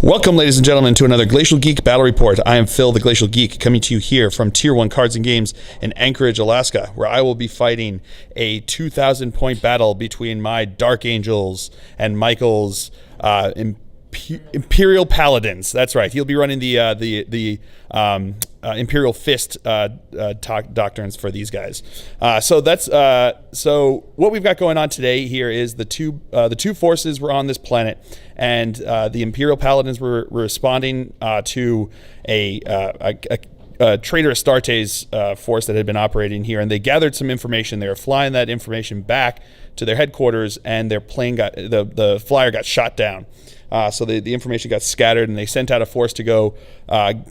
Welcome, ladies and gentlemen, to another Glacial Geek Battle Report. I am Phil, the Glacial Geek, coming to you here from Tier 1 Cards and Games in Anchorage, Alaska, where I will be fighting a 2,000-point battle between my Dark Angels and Michael's Imperial Paladins. That's right. He'll be running the Imperial Fist doctrines for these guys. So what we've got going on today here is the two forces were on this planet, and the Imperial Paladins were responding to a Traitor Astartes force that had been operating here, and they gathered some information. They were flying that information back to their headquarters, and their plane the flyer got shot down. So the information got scattered, and they sent out a force to go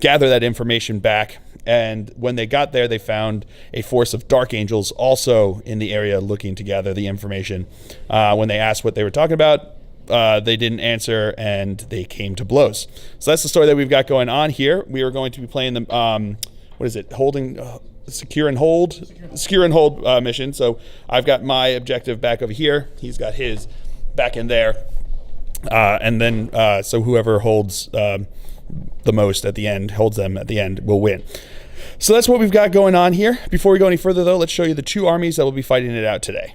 gather that information back. And when they got there, they found a force of Dark Angels also in the area looking to gather the information. When they asked what they were talking about, they didn't answer, and they came to blows. So that's the story that we've got going on here. We are going to be playing the secure and hold mission. So I've got my objective back over here. He's got his back in there. And then so whoever holds the most at the end, holds them at the end, will win. So that's what we've got going on here. Before we go any further, though, let's show you the two armies that will be fighting it out today.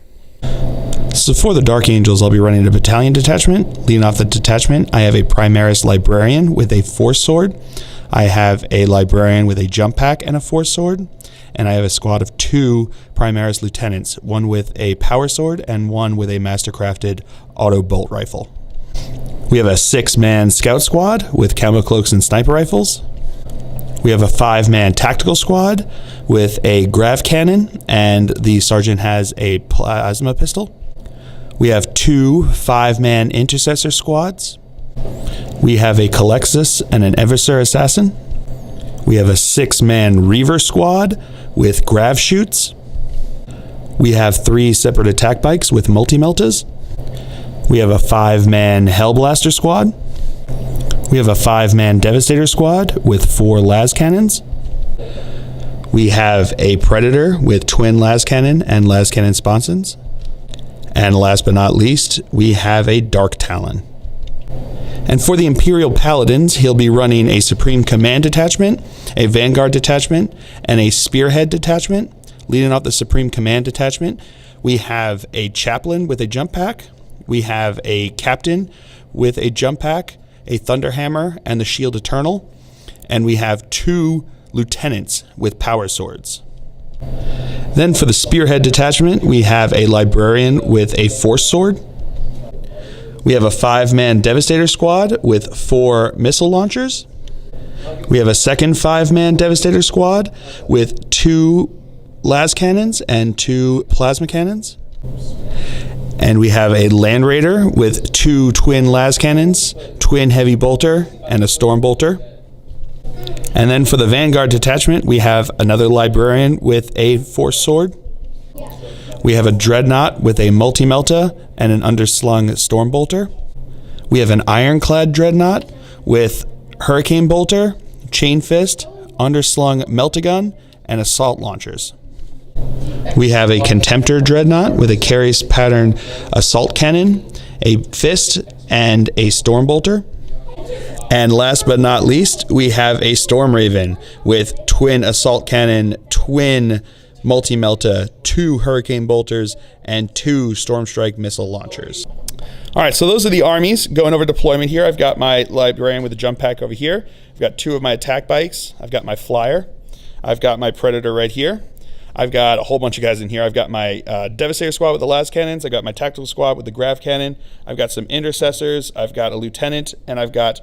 So for the Dark Angels, I'll be running a Battalion Detachment. Leading off the detachment, I have a Primaris Librarian with a Force Sword. I have a Librarian with a Jump Pack and a Force Sword. And I have a squad of two Primaris Lieutenants, one with a Power Sword and one with a Mastercrafted Auto Bolt Rifle. We have a 6-man Scout Squad with Camo Cloaks and Sniper Rifles. We have a 5-man Tactical Squad with a Grav Cannon, and the Sergeant has a Plasma Pistol. We have two 5-man Intercessor Squads. We have a Calexis and an Eversur Assassin. We have a 6-man Reaver Squad with Grav Shoots. We have 3 separate attack bikes with Multi-Meltas. We have a 5-man Hellblaster Squad. We have a 5-man Devastator Squad with 4 las cannons. We have a Predator with twin las cannon and las cannon sponsons. And last but not least, we have a Dark Talon. And for the Imperial Paladins, he'll be running a Supreme Command Detachment, a Vanguard Detachment, and a Spearhead Detachment. Leading off the Supreme Command Detachment, we have a Chaplain with a Jump Pack. We have a Captain with a Jump Pack, a Thunderhammer, and the Shield Eternal. And we have 2 Lieutenants with Power Swords. Then for the Spearhead Detachment, we have a Librarian with a Force Sword. We have a 5-man Devastator Squad with 4 missile launchers. We have a second 5-man Devastator Squad with 2 las cannons and 2 plasma cannons. And we have a Land Raider with 2 twin las cannons, twin heavy bolter, and a storm bolter. And then for the Vanguard Detachment, we have another Librarian with a Force Sword. We have a Dreadnought with a Multi-Melta and an underslung Storm Bolter. We have an Ironclad Dreadnought with Hurricane Bolter, Chain Fist, underslung Melt-A-Gun, and Assault Launchers. We have a Contemptor Dreadnought with a Carries Pattern Assault Cannon, a Fist, and a Storm Bolter. And last but not least, we have a Storm Raven with twin Assault Cannon, twin Multi-Melta, 2 Hurricane Bolters, and 2 Storm Strike missile launchers. All right, so those are the armies. Going over deployment here, I've got my Librarian with a Jump Pack over here. I've got 2 of my attack bikes. I've got my Flyer. I've got my Predator right here. I've got a whole bunch of guys in here. I've got my Devastator Squad with the las cannons. I've got my Tactical Squad with the Grav Cannon. I've got some Intercessors. I've got a Lieutenant, and I've got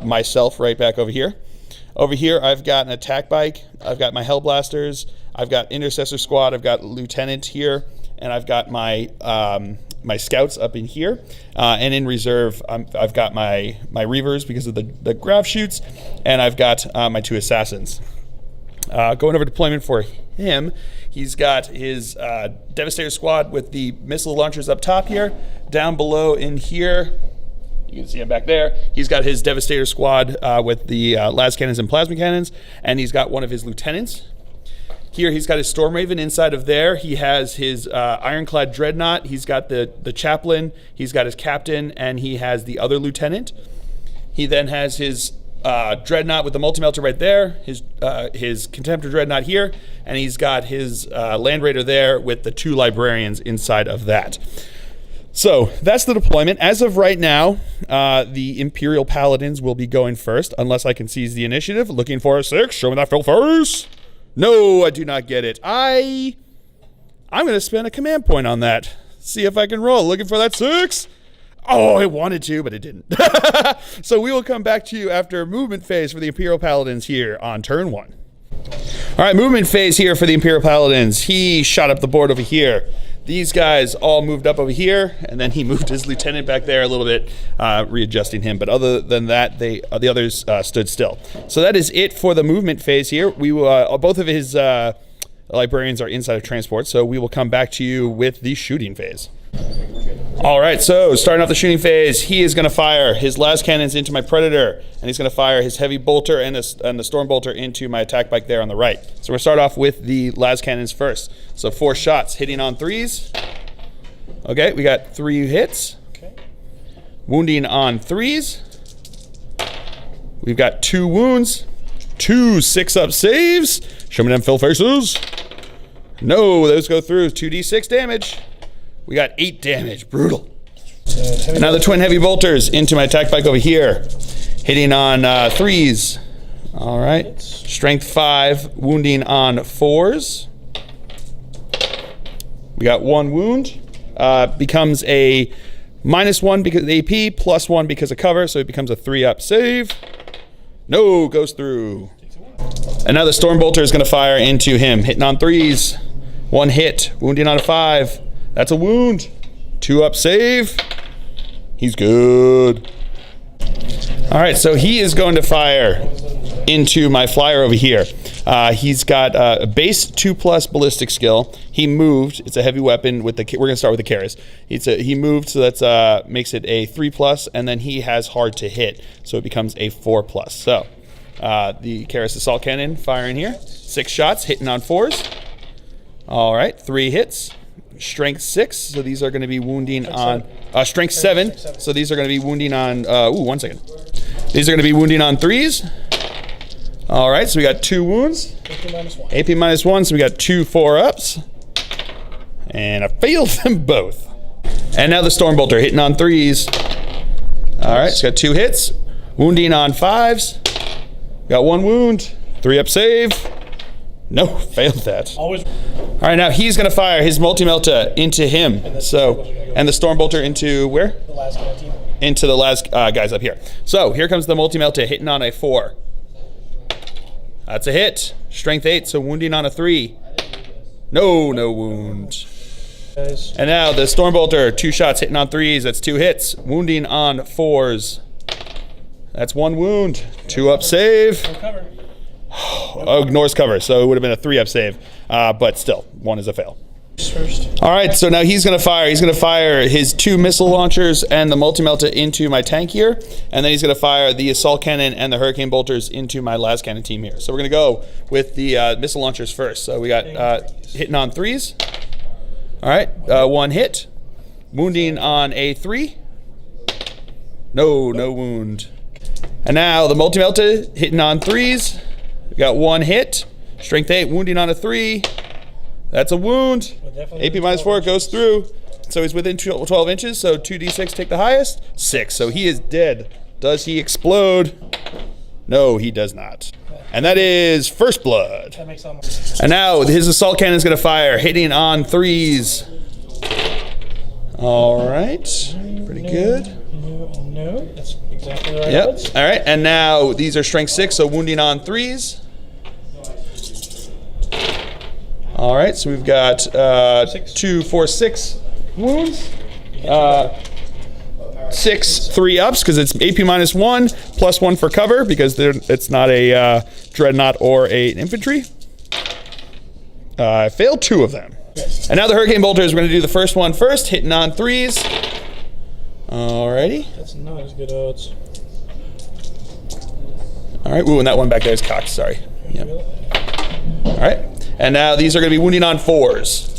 myself right back over here. Over here, I've got an attack bike. I've got my Hellblasters. I've got Intercessor Squad. I've got Lieutenant here, and I've got my my Scouts up in here. And in reserve, I've got my Reavers because of the Grav Shoots, and I've got my 2 Assassins. Going over deployment for him, he's got his Devastator Squad with the missile launchers up top here. Down below in here, you can see him back there. He's got his Devastator Squad with the las cannons and plasma cannons, and he's got one of his lieutenants. Here he's got his Storm Raven inside of there. He has his Ironclad Dreadnought. He's got the Chaplain. He's got his Captain, and he has the other Lieutenant. He then has his Dreadnought with the multi-melter right there, his Contemptor Dreadnought here, and he's got his Land Raider there with the 2 Librarians inside of that. So that's the deployment. As of right now, the Imperial Paladins will be going first, unless I can seize the initiative. Looking for a 6. Show me that fill first. No, I do not get it. I'm going to spend a command point on that. See if I can roll. Looking for that 6. Oh, I wanted to, but it didn't. So we will come back to you after movement phase for the Imperial Paladins here on turn 1. All right, movement phase here for the Imperial Paladins. He shot up the board over here. These guys all moved up over here, and then he moved his lieutenant back there a little bit, readjusting him. But other than that, the others stood still. So that is it for the movement phase here. We will, both of his librarians are inside of transport, so we will come back to you with the shooting phase. All right, so starting off the shooting phase, he is going to fire his las cannons into my Predator, and he's going to fire his heavy bolter and the storm bolter into my attack bike there on the right. So we'll start off with the las cannons first. So 4 shots hitting on 3s. Okay, we got 3 hits. Okay. Wounding on 3s. We've got 2 wounds, 2 6-up saves. Show me them fill faces. No, those go through. 2d6 damage. We got 8 damage. Brutal. Now the twin heavy bolters into my attack bike over here. Hitting on 3s. All right. Strength 5. Wounding on 4s. We got 1 wound. Becomes a -1 because of AP, +1 because of cover, so it becomes a 3-up save. No, goes through. And now the storm bolter is going to fire into him. Hitting on 3s. 1 hit. Wounding on a 5. That's a wound. 2-up save. He's good. All right, so he is going to fire into my flyer over here. He's got a base 2+ ballistic skill. He moved. It's a heavy weapon with the. We're going to start with the Karis. He moved, so that's makes it a 3+, and then he has hard to hit, so it becomes a 4+. So the Karis assault cannon firing here. 6 shots hitting on 4s. All right, 3 hits. Strength 6, so these are going to be wounding on strength 7. So these are going to be wounding on. 1 second. These are going to be wounding on 3s. All right, so we got 2 wounds. AP -1, so we got 2 4-ups, and I failed them both. And now the storm bolter hitting on 3s. All right, so got 2 hits, wounding on 5s. Got 1 wound, 3-up save. No, failed that. Always. All right, now he's going to fire his multi-melta into him. And the storm bolter into where? The last guy. Into the last guys up here. So here comes the multi-melta hitting on a 4. That's a hit. Strength 8, so wounding on a 3. No wound. And now the storm bolter, 2 shots hitting on 3s. That's 2 hits. Wounding on 4s. That's 1 wound. 2-up save. Ignores cover, so it would have been a 3-up save, but still, 1 is a fail. All right, so now he's going to fire. He's going to fire his 2 missile launchers and the multi-melta into my tank here, and then he's going to fire the assault cannon and the hurricane bolters into my las cannon team here. So we're going to go with the missile launchers first. So we got hitting on 3s. All right, 1 hit, wounding on a 3. No wound. And now the multi-melta hitting on 3s. We got 1 hit, strength 8, wounding on a 3. That's a wound. AP -4 goes through. So he's within 12 inches, so 2d6 take the highest. 6, so he is dead. Does he explode? No, he does not. And that is first blood. That makes sense. And now his assault cannon is going to fire, hitting on 3s. All right, pretty good. No, that's exactly the right. Yep. Odds. All right, and now these are strength 6, so wounding on 3s. All right, so we've got 2, 4, 6 wounds. 6 3-ups because it's AP -1 +1 for cover because it's not a dreadnought or an infantry. I failed 2 of them. And now the hurricane bolters. We're going to do the first one first, hitting on 3s. Alrighty. That's not as good odds. All right. Ooh, and that one back there is cocked. Sorry. Yep. All right. And now these are going to be wounding on 4s.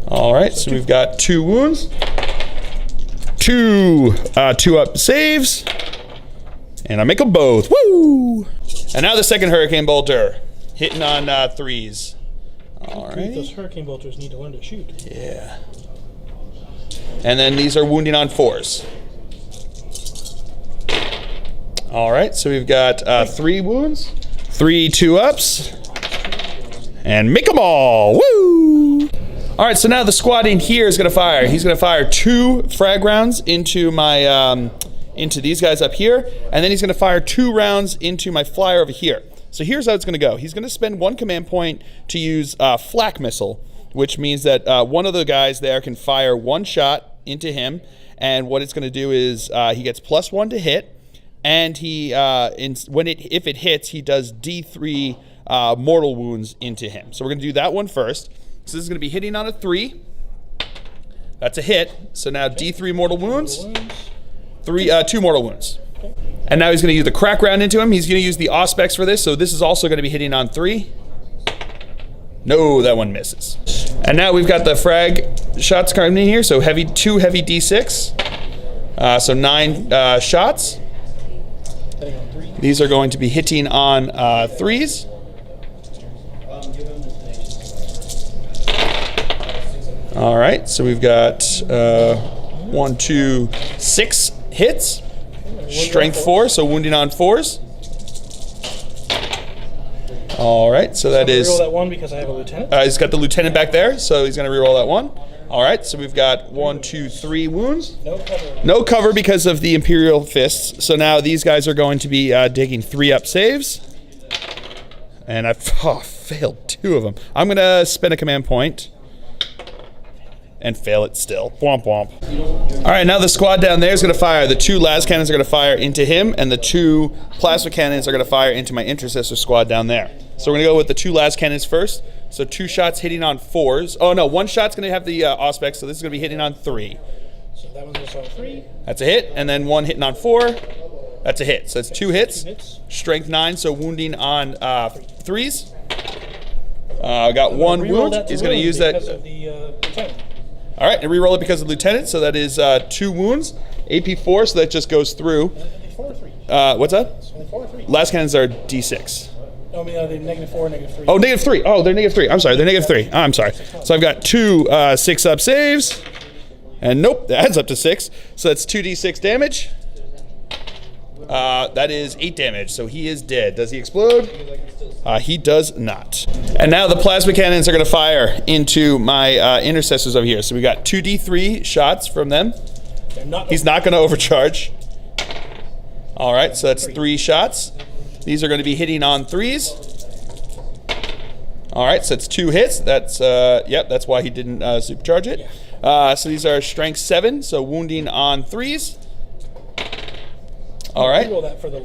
All right. So we've got 2 wounds. two 2-up saves, and I make them both. Woo! And now the second Hurricane Bolter, hitting on 3s. All right. Those Hurricane Bolters need to learn to shoot. Yeah. And then these are wounding on 4s. All right, so we've got 3 wounds, 3 2-ups, and make them all. Woo! All right, so now the squad in here is going to fire. He's going to fire 2 frag rounds into my into these guys up here, and then he's going to fire 2 rounds into my flyer over here. So here's how it's going to go. He's going to spend 1 command point to use flak missile, which means that one of the guys there can fire 1 shot into him, and what it's going to do is he gets +1 to hit, and he if it hits, he does D3 mortal wounds into him. So we're going to do that one first. So this is going to be hitting on a 3. That's a hit. So now D3 mortal wounds, 2 mortal wounds. And now he's going to use the crack round into him. He's going to use the Auspex for this, so this is also going to be hitting on 3. No, that one misses. And now we've got the frag shots coming in here, so 2 heavy D6. So 9 shots. These are going to be hitting on 3s. All right, so we've got 1, 2, 6 hits. Strength 4, so wounding on 4s. All right, so that is. Reroll that 1 because I have a lieutenant. He's got the lieutenant back there, so he's going to reroll that 1. All right, so we've got 1, 2, 3 wounds. No cover. No cover because of the Imperial fists. So now these guys are going to be digging 3-up saves, and I've failed 2 of them. I'm going to spend a command point and fail it still. Womp womp. All right, now the squad down there is going to fire. The 2 las cannons are going to fire into him, and the 2 plasma cannons are going to fire into my Intercessor squad down there. So we're going to go with the 2 las cannons first. So 2 shots hitting on 4s. Oh no, 1 shot's going to have the Auspex, so this is going to be hitting on 3. So that one's also on 3. That's a hit, and then 1 hitting on 4. That's a hit. So it's 2 hits. Strength 9, so wounding on 3s. Got 1 wound. He's going to use that. Because of the lieutenant. All right, and re-roll it because of Lieutenant, so that is 2 wounds. AP 4, so that just goes through. 4 or 3? What's that? It's only 4 or 3. Last cannons are D6. No, I mean, they're -4, -3. Oh, -3. Oh, they're -3. I'm sorry, they're -3. I'm sorry. So I've got 2 6-up saves. And nope, that adds up to 6. So that's 2d6 damage. That is 8 damage, so he is dead. Does he explode? He does not. And now the plasma cannons are going to fire into my intercessors over here. So we got 2d3 shots from them. He's not going to overcharge. All right, so that's 3 shots. These are going to be hitting on 3s. All right, so it's 2 hits. That's yep, that's why he didn't supercharge it. So these are strength 7, so wounding on 3s. All right.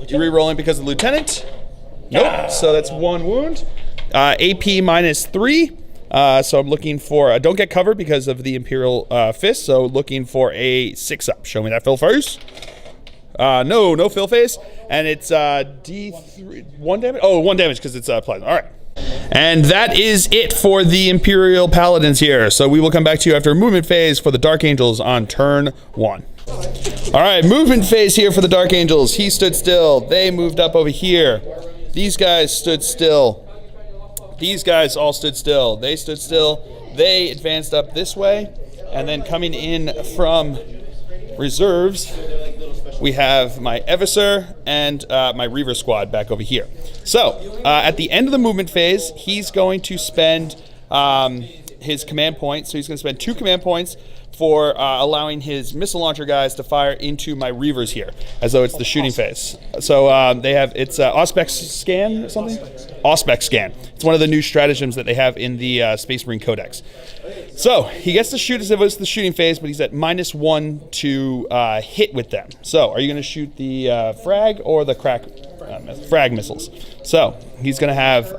You're re-rolling because of the lieutenant. Nope. So that's 1 wound. AP -3. So I'm looking for. Don't get covered because of the Imperial fist. So looking for a 6-up. Show me that fill face. No fill face. And it's D3 1 damage. Oh, 1 damage because it's plasma. All right. And that is it for the Imperial Paladins here. So we will come back to you after a movement phase for the Dark Angels on turn 1. All right, movement phase here for the Dark Angels. He stood still. They moved up over here. These guys stood still. These guys all stood still. They stood still. They advanced up this way. And then coming in from reserves, we have my Eviscer and my Reaver squad back over here. So, at the end of the movement phase, he's going to spend his command point. So he's going to spend 2 command points for allowing his missile launcher guys to fire into my Reavers here, as though it's the shooting phase. So it's Auspex scan or something? Auspex scan. It's one of the new stratagems that they have in the Space Marine Codex. So he gets to shoot as if it's the shooting phase, but he's at -1 to hit with them. So are you going to shoot the frag or the crack frag missiles? So he's going to have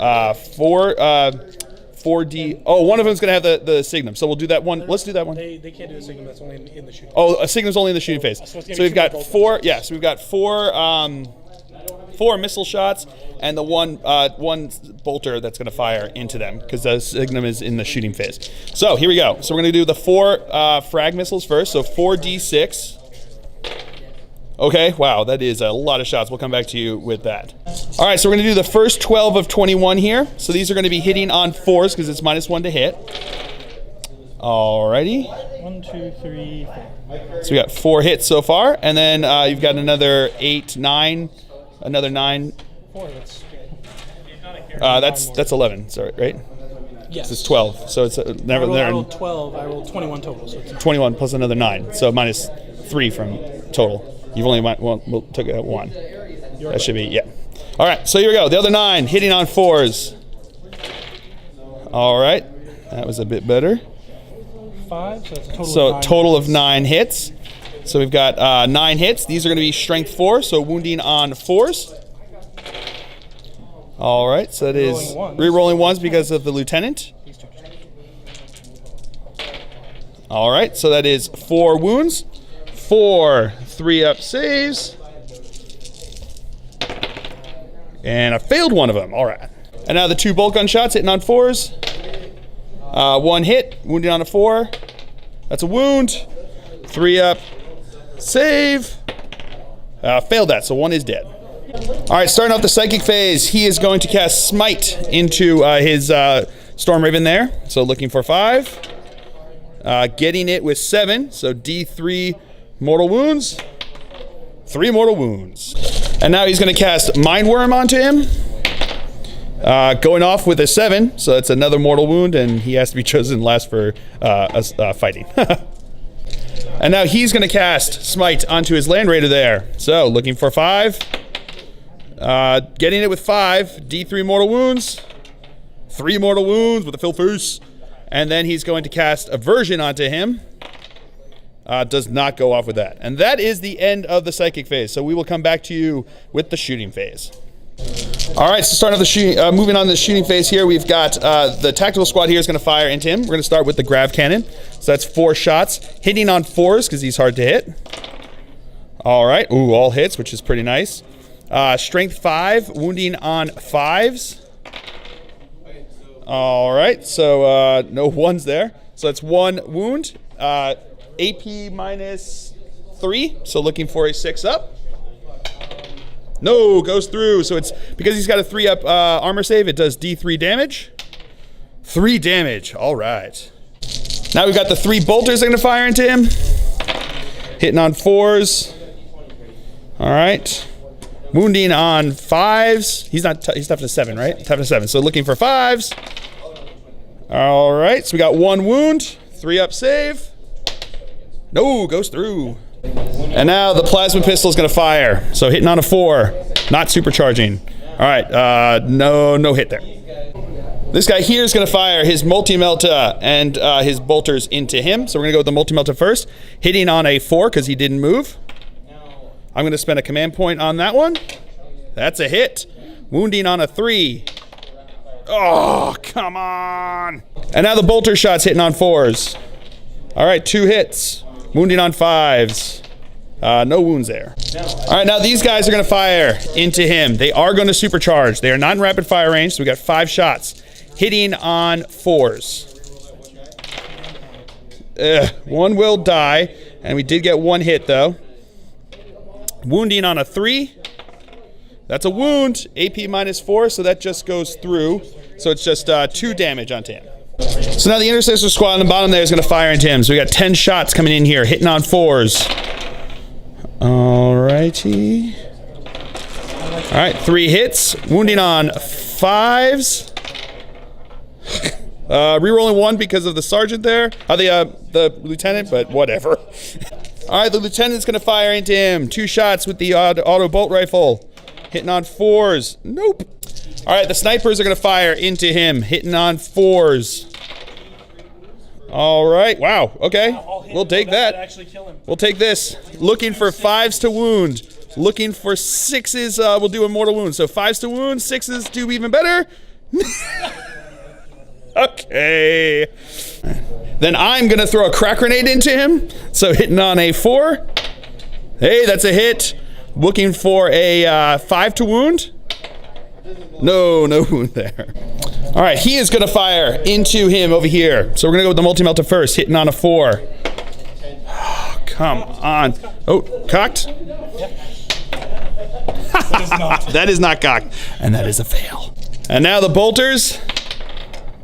4D. Oh, one of them's going to have the signum. So we'll do that one. Let's do that one. They can't do a signum. That's only in the shooting. Oh, a signum's only in the shooting phase. So we've got 4. Yeah, so we've got 4 missile shots and the one bolter that's going to fire into them because the signum is in the shooting phase. So here we go. So we're going to do the 4 frag missiles first. So 4d6 Okay, wow, that is a lot of shots. We'll come back to you with that. All right, so we're gonna do the first 12 of 21 here. So these are gonna be hitting on 4s because it's -1 to hit. Alrighty. 1, 2, 3, 4. So we got 4 hits so far, and then you've got another 8, 9, another 9. 4, That's 11, sorry, right? Yes. It's 12, so it's never I there. rolled 12, I rolled 21 total. So it's 21 plus another 9, so -3 from total. You've only took out 1. That should be, yeah. All right, so here we go. The other 9 hitting on 4s. All right, that was a bit better. 5, so it's a total So of 9. total of 9 hits. So we've got 9 hits. These are going to be strength 4, so wounding on 4s. All right, so that is re-rolling 1s because of the lieutenant. All right, so that is 4 wounds. 4 3-up saves. And I failed one of them. All right. And now the 2 bolt gun shots hitting on 4s. 1 hit, wounding on a 4. That's a wound. 3-up save. Failed that, so 1 is dead. All right, starting off the psychic phase, he is going to cast Smite into his Storm Raven there. So looking for 5. Getting it with 7, so D3 mortal wounds. 3 mortal wounds. And now he's going to cast Mind Worm onto him. Going off with a 7, so that's another mortal wound, and he has to be chosen last for fighting. And now he's going to cast Smite onto his Land Raider there. So looking for 5. Getting it with 5, D3 mortal wounds. 3 mortal wounds with a fill face. And then he's going to cast Aversion onto him. Does not go off with that. And that is the end of the psychic phase. So we will come back to you with the shooting phase. All right, so starting off the shooting, moving on to the shooting phase here, we've got the tactical squad here is going to fire into him. We're going to start with the grav cannon. So that's 4 shots, hitting on 4s because he's hard to hit. All right, ooh, all hits, which is pretty nice. Strength 5, wounding on 5s. All right, so no 1s there. So that's 1 wound. AP -3, so looking for a 6-up. No, goes through. So it's because he's got a 3-up armor save, it does D3 damage. 3 damage, all right. Now we've got the 3 bolters that are gonna fire into him. Hitting on 4s. All right. Wounding on 5s. He's tough to 7, right? Tough to 7, so looking for 5s. All right, so we got 1 wound, 3-up save. No, goes through. And now the plasma pistol is going to fire. So hitting on a 4, not supercharging. All right, no hit there. This guy here is going to fire his multi-melta and his bolters into him. So we're going to go with the multi-melta first. Hitting on a 4 because he didn't move. I'm going to spend a command point on that one. That's a hit. Wounding on a 3. Oh, come on. And now the bolter shot's hitting on 4s. All right, 2 hits. Wounding on 5s. No wounds there. All right, now these guys are going to fire into him. They are going to supercharge. They are not in rapid fire range, so we got 5 shots. Hitting on 4s. 1 will die, and we did get 1 hit, though. Wounding on a 3. That's a wound. AP -4, so that just goes through. So it's just 2 damage onto him. So now the Intercessor squad on the bottom there is going to fire into him. So we got 10 shots coming in here, hitting on 4s. Alrighty. All right, 3 hits, wounding on 5s. Rerolling 1 because of the sergeant there, the lieutenant, but whatever. All right, the lieutenant's going to fire into him. 2 shots with the auto bolt rifle, hitting on 4s. Nope. All right, the snipers are going to fire into him, hitting on 4s. All right, wow, okay. We'll take that. We'll take this. Looking for 5s to wound. Looking for 6s, we'll do a mortal wound. So 5s to wound, 6s do even better. Okay. Then I'm going to throw a crack grenade into him. So hitting on a 4. Hey, that's a hit. Looking for a 5 to wound. No wound there. All right, he is going to fire into him over here. So we're going to go with the multi-melta first, hitting on a 4. Oh, come on. Oh, cocked. not. That is not cocked. And that is a fail. And now the bolters.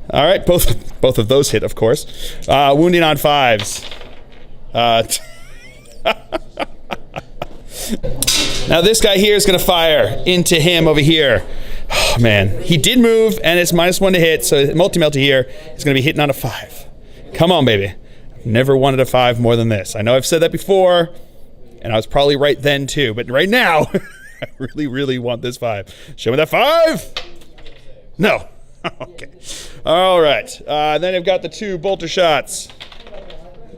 All right, both of those hit, of course. Wounding on 5s. Now this guy here is going to fire into him over here. Oh, man, he did move, and it's -1 to hit, so multi-melty here is going to be hitting on a 5. Come on, baby. Never wanted a 5 more than this. I know I've said that before, and I was probably right then too, but right now, I really, really want this 5. Show me that 5! No. Okay. All right. Then I've got the 2 bolter shots.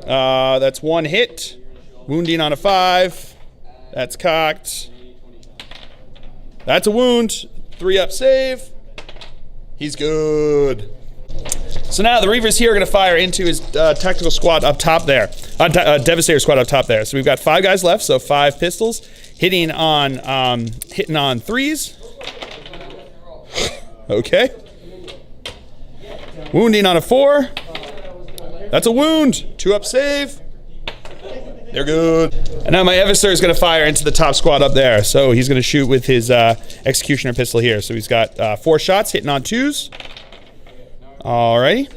That's 1 hit. Wounding on a 5. That's cocked. That's a wound. 3-up save. He's good. So now the Reavers here are going to fire into his tactical squad up top there. Devastator squad up top there. So we've got 5 guys left, so 5 pistols. Hitting on 3s. Okay. Wounding on a 4. That's a wound. 2-up save. They're good. And now my Eviscer is going to fire into the top squad up there. So he's going to shoot with his Executioner pistol here. So he's got 4 shots hitting on 2s. Alrighty.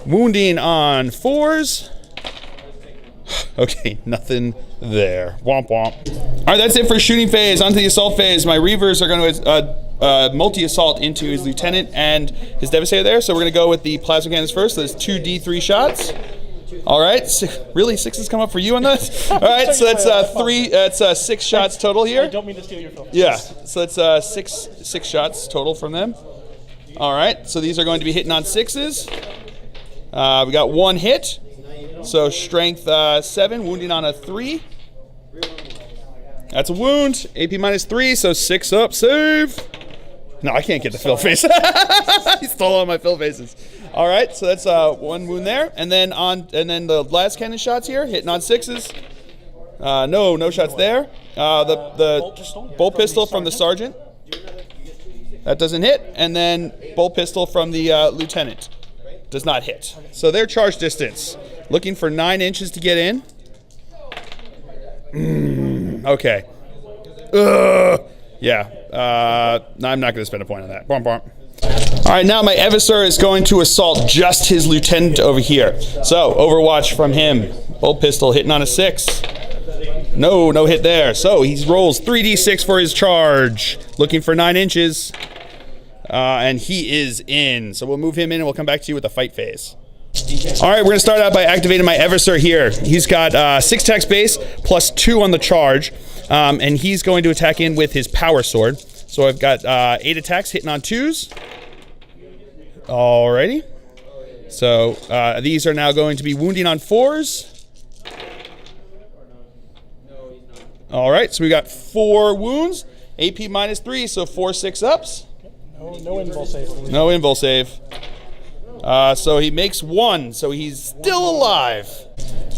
Wounding on 4s. Okay, nothing there. Womp womp. Alright, that's it for shooting phase. On to the assault phase. My Reavers are going to multi-assault into his Lieutenant and his Devastator there. So we're going to go with the plasma cannons first. So there's 2 D3 shots. All right, really 6s come up for you on this? All right, so that's 6 shots total here. I don't mean to steal your film. Yeah, so that's 6 shots total from them. All right, so these are going to be hitting on 6s. We got 1 hit, so strength 7, wounding on a 3. That's a wound. AP -3, so 6-up save. No, I can't get the fill face. He stole all my fill faces. All right, so that's 1 wound there, and then the last cannon shots here, hitting on 6s. No shots there. The bolt pistol from the sergeant. That doesn't hit, and then bolt pistol from the lieutenant. Does not hit. So their charge distance, looking for 9 inches to get in. Okay. Yeah. No, I'm not going to spend a point on that. Bump, bump. All right, now my Eviscer is going to assault just his lieutenant over here. So, Overwatch from him. Bolt pistol hitting on a 6. No hit there. So, he rolls 3d6 for his charge. Looking for 9 inches. And he is in. So, we'll move him in and we'll come back to you with the fight phase. All right, we're going to start out by activating my Eviscer here. He's got 6 attacks base plus 2 on the charge. And he's going to attack in with his power sword. So I've got 8 attacks hitting on 2s. Alrighty. So these are now going to be wounding on 4s. Alright, so we got 4 wounds. AP -3, so 4 6-ups. No invul save. No invul save. So he makes 1, so he's still alive.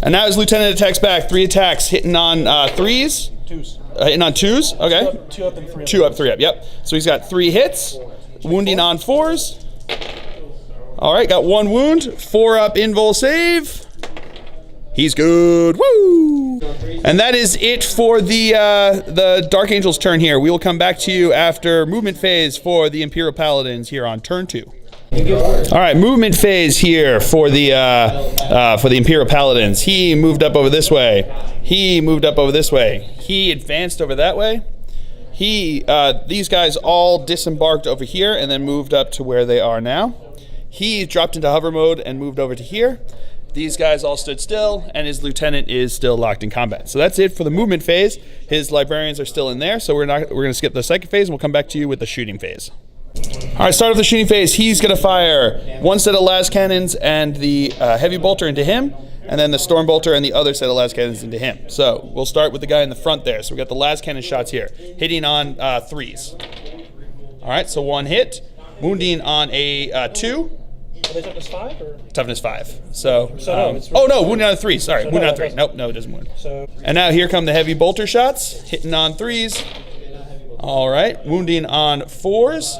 And now his lieutenant attacks back. 3 attacks hitting on 3s. 2s. Hitting on 2s, okay. 2 up and 3 up. 2 up, 3 up, yep. So he's got 3 hits, wounding on 4s. All right, got 1 wound, 4-up invul save. He's good, woo! And that is it for the Dark Angel's turn here. We will come back to you after movement phase for the Imperial Paladins here on turn 2. All right, movement phase here for the Imperial Paladins. He moved up over this way. He moved up over this way. He advanced over that way. These guys all disembarked over here and then moved up to where they are now. He dropped into hover mode and moved over to here. These guys all stood still, and his lieutenant is still locked in combat. So that's it for the movement phase. His librarians are still in there, so we're going to skip the psychic phase, and we'll come back to you with the shooting phase. All right, start off the shooting phase. He's going to fire 1 set of las cannons and the heavy bolter into him, and then the storm bolter and the other set of las cannons into him. So we'll start with the guy in the front there. So we got the las cannon shots here, hitting on 3s. All right, so 1 hit, wounding on a 2. Are they toughness 5 or? Toughness 5. So no, it's wounding on a 3. Sorry, so wounding no, on a 3. it Nope, no, it doesn't wound. So. And now here come the heavy bolter shots, hitting on 3s. All right, wounding on 4s.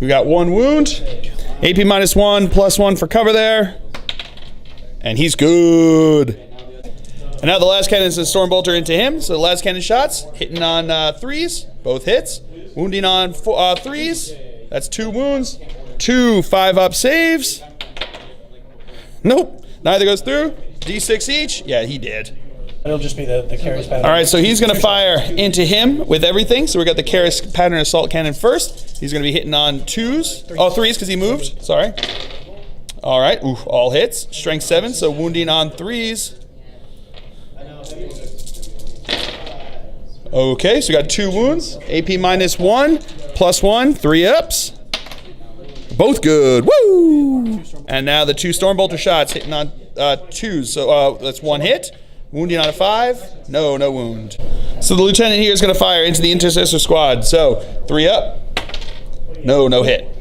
We got 1 wound. AP -1, +1 for cover there. And he's good. And now the last cannon is a Stormbolter into him. So the last cannon shots, hitting on 3s, both hits. Wounding on 3s, that's 2 wounds. 2 5-up saves. Nope, neither goes through. D6 each. Yeah, he did. It'll just be the Carries pattern. All right, so he's going to fire into him with everything. So we got the Carries pattern assault cannon first. He's going to be hitting on 2s. Oh, 3s because he moved. Sorry. All right, oof, all hits. Strength 7, so wounding on 3s. Okay, so we got 2 wounds. AP -1, +1, 3 ups. Both good. Woo! And now the 2 Stormbolter shots hitting on 2s. So that's 1 hit. Wounding on a 5. No wound. So the lieutenant here is going to fire into the Intercessor squad. So 3 up. No hit.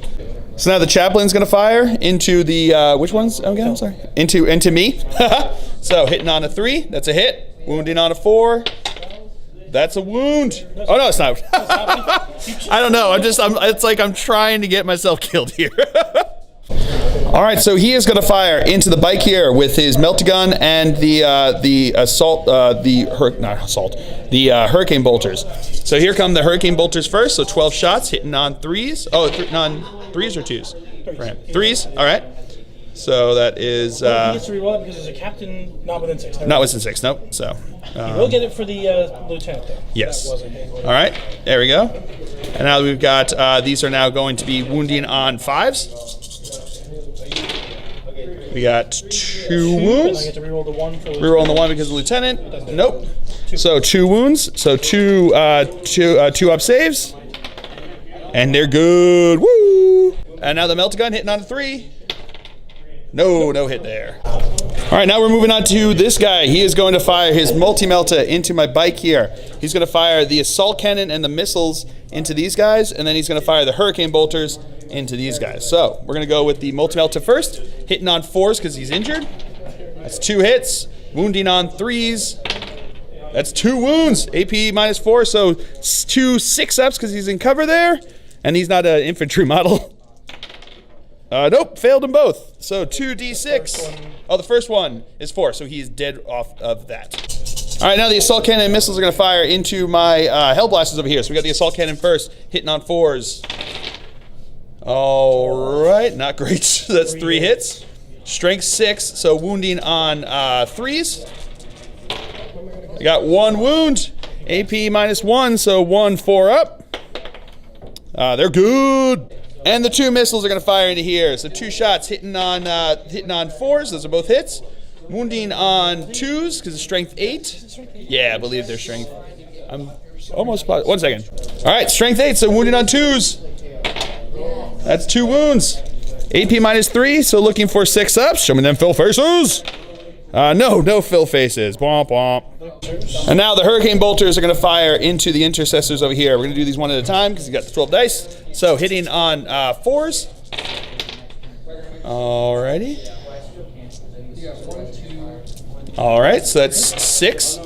So now the chaplain's going to fire into the which ones? Okay, I'm sorry. Into me. So hitting on a 3. That's a hit. Wounding on a 4. That's a wound. Oh no, it's not. I don't know. It's like I'm trying to get myself killed here. All right, so he is going to fire into the bike here with his melta-gun and the assault, hurricane bolters. So here come the hurricane bolters first. So 12 shots hitting on 3s. Oh, on 3s or 2s for him. 3s. All right. So that is. He gets to reroll it because there's a captain not within 6. Not within 6. Nope. So. We'll get it for the lieutenant though. Yes. All right. There we go. And now we've got these are now going to be wounding on 5s. We got 2 wounds. And I get to reroll the 1 for Rerolling the 1 because of the lieutenant. Nope. So 2 wounds. So 2 up saves. And they're good. Woo! And now the melta-gun hitting on a 3. No hit there. All right, now we're moving on to this guy. He is going to fire his multi-melta into my bike here. He's going to fire the assault cannon and the missiles into these guys, and then he's going to fire the hurricane bolters into these guys. So we're going to go with the multi-melta first, hitting on 4s because he's injured. That's 2 hits. Wounding on 3s. That's 2 wounds. AP -4, so 2 6-ups because he's in cover there, and he's not an infantry model. Nope, failed them both. So 2d6. Oh, the first one is 4, so he's dead off of that. All right, now the assault cannon and missiles are going to fire into my Hellblasters over here. So we got the assault cannon first, hitting on 4s. All right, not great. That's 3 hits. Strength 6, so wounding on 3s. I got 1 wound. AP -1, so 1 4 up. They're good. And the 2 missiles are going to fire into here. So 2 shots hitting on 4s. Those are both hits. Wounding on 2s because it's strength 8. Yeah, I believe they're strength. I'm almost positive. 1 second. All right, strength 8. So wounding on 2s. That's 2 wounds. AP -3. So looking for 6 ups. Show me them fill faces. No fill faces. Womp womp. And now the hurricane bolters are going to fire into the intercessors over here. We're going to do these one at a time because you got the 12 dice. So hitting on 4s. Alrighty. All right, so that's 6.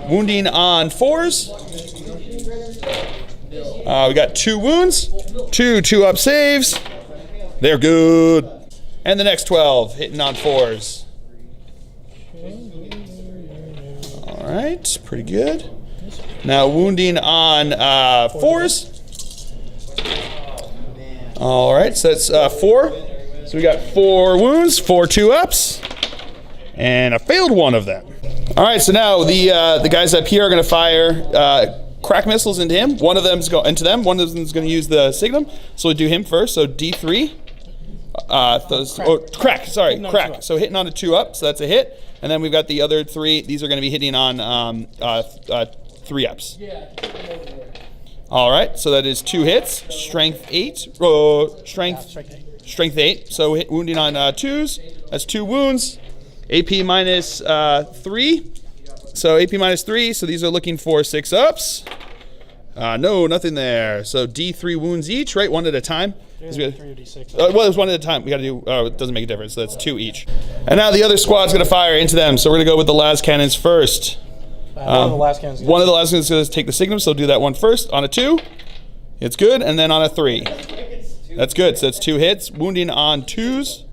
Wounding on 4s. We got 2 wounds. 2 up saves. They're good. And the next 12 hitting on 4s. All right, pretty good. Now wounding on 4s. All right, so that's 4. So we got 4 wounds, 4 2-ups, and I failed 1 of them. All right, so now the guys up here are going to fire crack missiles into him. One of them's going into them. One of them's going to use the signum. So we do him first. So D3. Crack. Crack. So hitting on a 2-up, so that's a hit. And then we've got the other 3. These are going to be hitting on 3-ups. All right, so that is 2 hits. Strength 8. Strength 8. So wounding on 2s. That's 2 wounds. AP -3. So AP -3. So these are looking for 6-ups. No, nothing there. So D3 wounds each, right? 1 at a time. Well, it's 1 at a time. We got to do. It doesn't make a difference. So that's 2 each. And now the other squad's going to fire into them. So we're going to go with the las cannons first. One of the last cannons. One of the last cannons is going to take the signum. So do that one first on a 2. It's good, and then on a 3. That's good. So that's 2 hits. Wounding on 2s.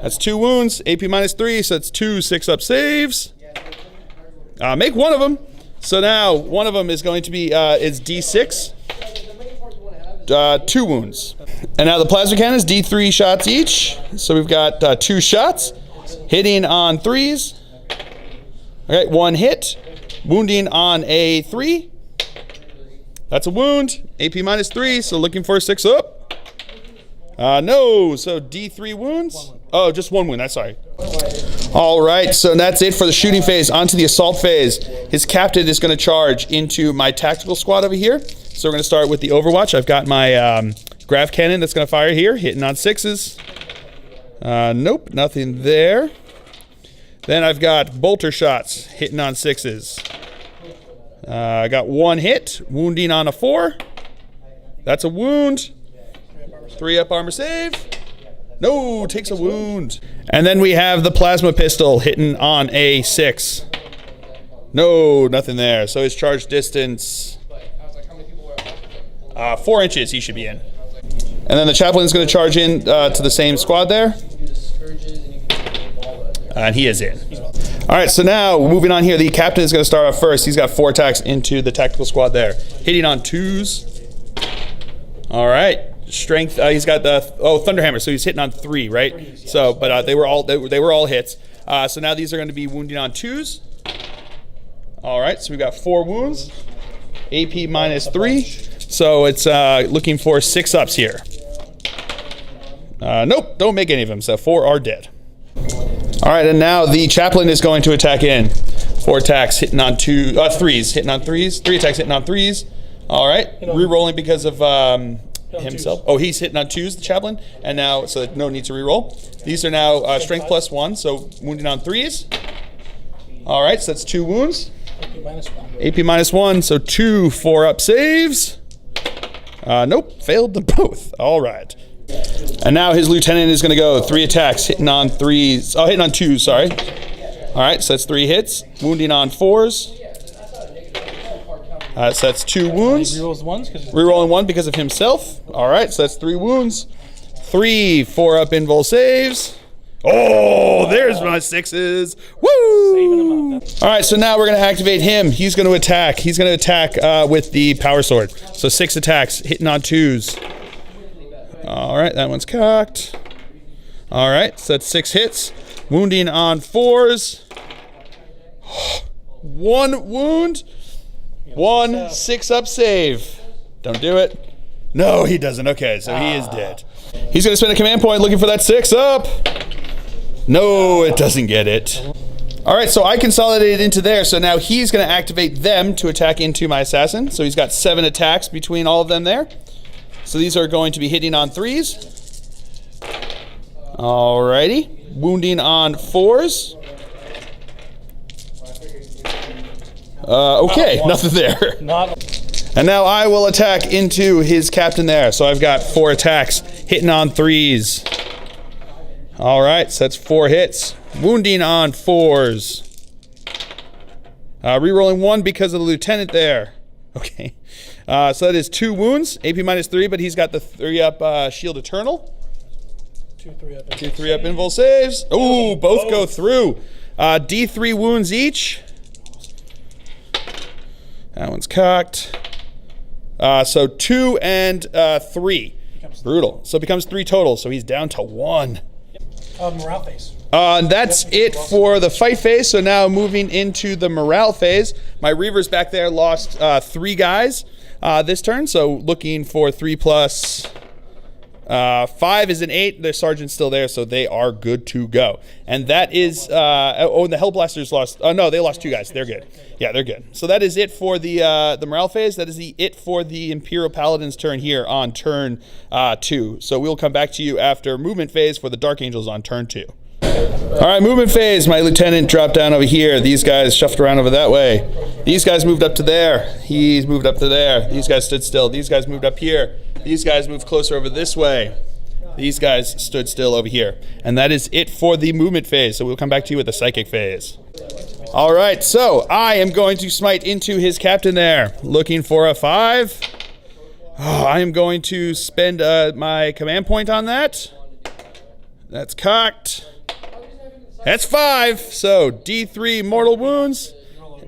That's 2 wounds. AP -3. So that's 2 6-up saves. Make one of them. So now one of them is going to be is D6. 2 wounds. And now the plasma cannon is D3 shots each. So we've got 2 shots. Hitting on 3s. Okay, 1 hit. Wounding on a 3. That's a wound. AP -3, so looking for a 6 up. No, so D3 wounds. Oh, just 1 wound, that's sorry. All right, so that's it for the shooting phase. On to the assault phase. His captain is going to charge into my tactical squad over here. So we're going to start with the Overwatch. I've got my grav cannon that's going to fire here, hitting on 6s. Nope, nothing there. Then I've got bolter shots, hitting on 6s. I got 1 hit, wounding on a 4. That's a wound. 3 up armor save. No, takes a wound. And then we have the plasma pistol hitting on a 6. No, nothing there. So his charge distance, 4 inches he should be in. And then the chaplain is going to charge in to the same squad there. And he is in. All right, so now moving on here, the captain is going to start off first. He's got 4 attacks into the tactical squad there. Hitting on 2s. All right. Strength, he's got the Thunderhammer, so he's hitting on 3, right? 3, yes. So, but they were all hits. So now these are going to be wounding on 2s. All right, so we've got 4 wounds, AP -3. So it's looking for 6 ups here. Nope, don't make any of them. So 4 are dead. All right, and now the chaplain is going to attack in. 4 attacks hitting on 3s, hitting on 3s. 3 attacks hitting on 3s. All right, re-rolling because of himself. Oh, he's hitting on 2s, the chaplain, and now so no need to re-roll. These are now strength +1, so wounding on 3s. All right, so that's 2 wounds. AP -1, so 2 4-up saves. Nope, failed them both. All right. And now his lieutenant is going to go 3 attacks, hitting on 3s. Oh, hitting on 2s, sorry. All right, so that's 3 hits. Wounding on 4s. So that's 2 wounds. Rerolling 1 because of himself. All right, so that's 3 wounds. 3 4-up invul saves. Oh, there's my 6s. Woo! All right, so now we're going to activate him. He's going to attack. He's going to attack with the power sword. So 6 attacks, hitting on 2s. All right, that one's cocked. All right, so that's 6 hits. Wounding on 4s. 1 wound. 1 6-up save. Don't do it. No, he doesn't. Okay, so he is dead. He's going to spend a command point looking for that 6-up. No, it doesn't get it. All right, so I consolidated into there. So now he's going to activate them to attack into my assassin. So he's got 7 attacks between all of them there. So these are going to be hitting on 3s. All righty. Wounding on 4s. Okay, nothing there. And now I will attack into his captain there. So I've got 4 attacks, hitting on 3s. All right, so that's 4 hits. Wounding on 4s. Rerolling 1 because of the lieutenant there. Okay. So that is 2 wounds, AP -3, but he's got the 3-up Shield Eternal. 2 3-up invul saves. Ooh, both go through. D3 wounds each. That one's cocked. So 2 and 3. Brutal. So it becomes 3 total. So he's down to 1. Morale phase. That's it for the fight phase. So now moving into the morale phase. My Reavers back there lost 3 guys this turn. So looking for 3 plus 5 is an 8. The sergeant's still there, so they are good to go. And that is and the Hellblasters lost. Oh no, they lost 2 guys. They're good. Yeah, they're good. So that is it for the morale phase. That is it for the Imperial Paladins turn here on turn 2. So we'll come back to you after movement phase for the Dark Angels on turn 2. All right, movement phase. My lieutenant dropped down over here. These guys shuffled around over that way. These guys moved up to there. He's moved up to there. These guys stood still. These guys moved up here. These guys moved closer over this way. These guys stood still over here. And that is it for the movement phase. So we'll come back to you with the psychic phase. All right, so I am going to smite into his captain there. Looking for a 5. Oh, I am going to spend my command point on that. That's cocked. That's 5. So D3 mortal wounds.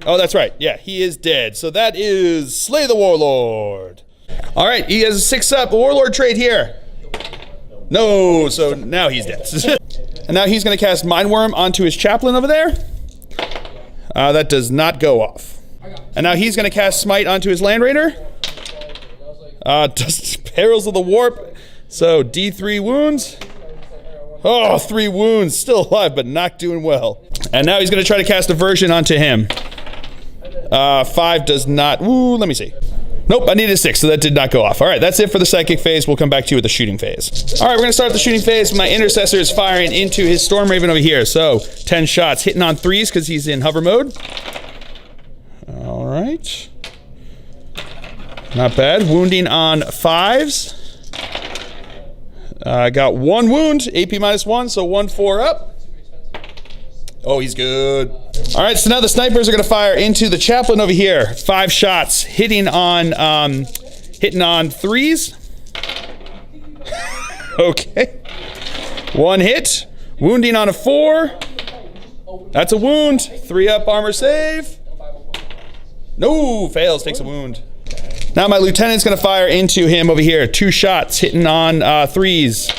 Oh, that's right. Yeah, he is dead. So that is Slay the Warlord. All right, he has a 6-up Warlord trait here. No, so now he's dead. And now he's going to cast Mindworm onto his chaplain over there. That does not go off. And now he's going to cast Smite onto his Land Raider. Perils of the Warp. So D3 wounds. Oh, 3 wounds. Still alive, but not doing well. And now he's going to try to cast Aversion onto him. 5 does not. Ooh, let me see. Nope, I needed a 6, so that did not go off. All right, that's it for the psychic phase. We'll come back to you with the shooting phase. All right, we're going to start the shooting phase. My Intercessor is firing into his Storm Raven over here. So 10 shots, hitting on 3s because he's in hover mode. All right. Not bad. Wounding on 5s. I got 1 wound, AP -1, so 1 4 up. Oh, he's good. All right, so now the snipers are going to fire into the chaplain over here. 5 shots, hitting on 3s. Okay. 1 hit, wounding on a 4. That's a wound. 3 up, armor save. No, fails, takes a wound. Now my lieutenant's going to fire into him over here. 2 shots, hitting on 3s.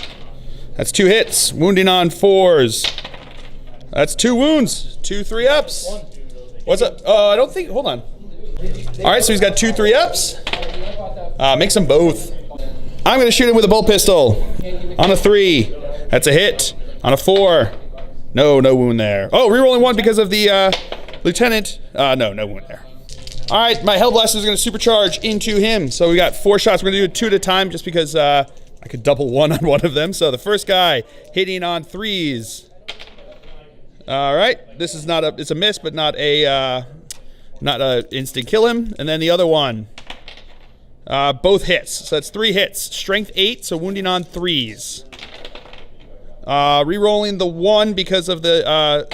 That's 2 hits, wounding on 4s. That's 2 wounds, 2 3-ups. What's up? I don't think, hold on. All right, so he's got 2 3-ups. Makes them both. I'm going to shoot him with a bolt pistol. On a 3, that's a hit. On a 4, no wound there. Oh, rerolling 1 because of the lieutenant. No wound there. All right, my Hellblaster is going to supercharge into him. So we got 4 shots. We're going to do 2 at a time just because I could double 1 on one of them. So the first guy hitting on 3s. All right, this is not it's a miss, but not a instant kill him. And then the other one, both hits. So that's 3 hits. Strength 8, so wounding on 3s. Rerolling the 1 because of the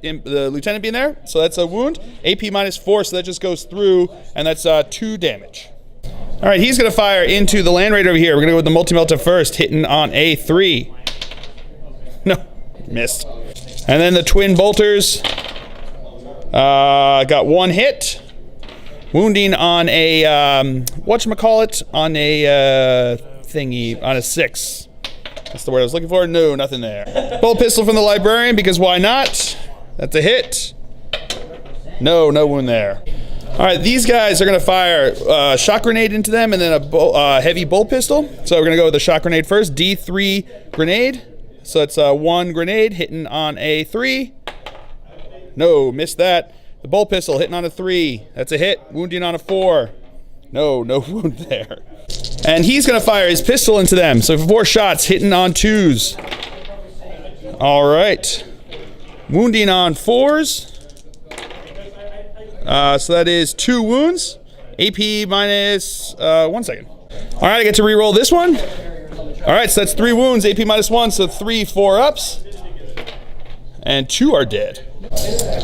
lieutenant being there. So that's a wound. AP -4, so that just goes through, and that's 2 damage. All right, he's gonna fire into the Land Raider over here. We're gonna go with the Multi-Melta first, hitting on a 3. No, missed. And then the twin bolters, got 1 hit, wounding on a, whatchamacallit, on a thingy, on a 6. That's the word I was looking for. No, nothing there. Bolt pistol from the librarian, because why not? That's a hit. No wound there. All right, these guys are gonna fire a shock grenade into them and then a heavy bolt pistol. So we're gonna go with the shock grenade first, D3 grenade. So it's 1 grenade hitting on a 3. No, missed that. The bolt pistol hitting on a 3. That's a hit. Wounding on a 4. No wound there. And he's going to fire his pistol into them. So 4 shots hitting on 2s. All right. Wounding on 4s. So that is 2 wounds. AP -1 second. All right, I get to re-roll this one. All right, so that's 3 wounds, AP -1, so 3 4-ups. And 2 are dead.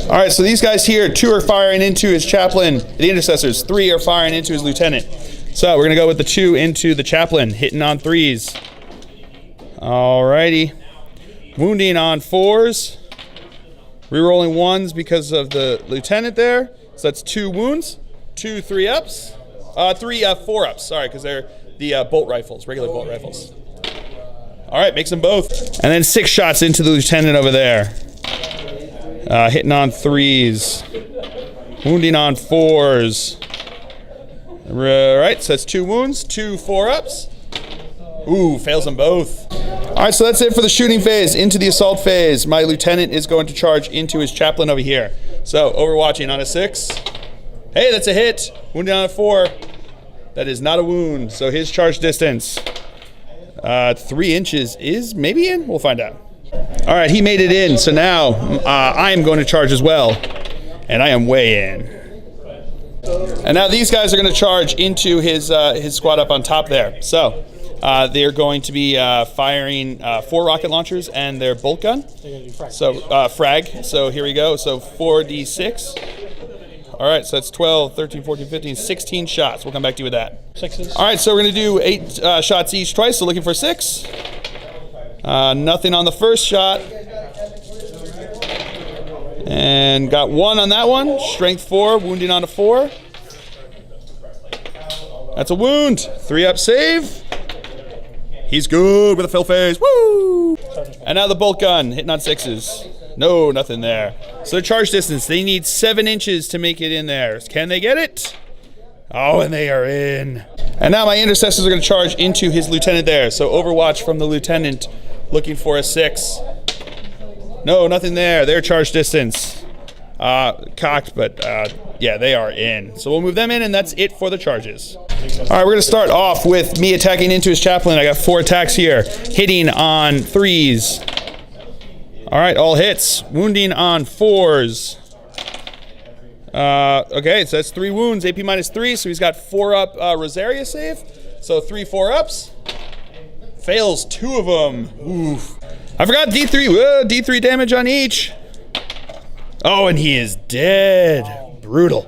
All right, so these guys here, 2 are firing into his chaplain, the Intercessors. 3 are firing into his lieutenant. So we're going to go with the 2 into the chaplain, hitting on 3s. All righty. Wounding on 4s. Rerolling 1s because of the lieutenant there. So that's 2 wounds, 2 3-ups. 3 4-ups, sorry, because they're the bolt rifles, regular bolt rifles. All right, makes them both. And then 6 shots into the lieutenant over there. Hitting on 3s. Wounding on 4s. All right, so that's 2 wounds, 2 4-ups. Ooh, fails them both. All right, so that's it for the shooting phase. Into the assault phase. My lieutenant is going to charge into his chaplain over here. So, overwatching on a 6. Hey, that's a hit. Wounding on a 4. That is not a wound, so his charge distance, 3 inches is maybe in? We'll find out. All right, he made it in, so now I am going to charge as well, and I am way in. And now these guys are going to charge into his squad up on top there. So they're going to be firing 4 rocket launchers and their bolt gun. So frag, so here we go, so 4d6. All right, so that's 12, 13, 14, 15, 16 shots. We'll come back to you with that. 6s. All right, so we're going to do 8 shots each twice, so looking for 6. Nothing on the first shot. And got 1 on that one. Strength 4, wounding on a 4. That's a wound. 3 up save. He's good with a fill phase. Woo! And now the bolt gun, hitting on 6s. No, nothing there. So the charge distance, they need 7 inches to make it in there. Can they get it? Oh, and they are in. And now my intercessors are going to charge into his lieutenant there. So overwatch from the lieutenant, looking for a 6. No, nothing there. Their charge distance. Cocked, but yeah, they are in. So we'll move them in, and that's it for the charges. All right, we're going to start off with me attacking into his chaplain. I got 4 attacks here, hitting on 3s. All right, all hits. Wounding on 4s. Okay, so that's 3 wounds, AP minus 3, so he's got 4 up Rosaria save. So 3 4-ups. Fails 2 of them. Oof. I forgot D3. Whoa, D3 damage on each. Oh, and he is dead. Brutal.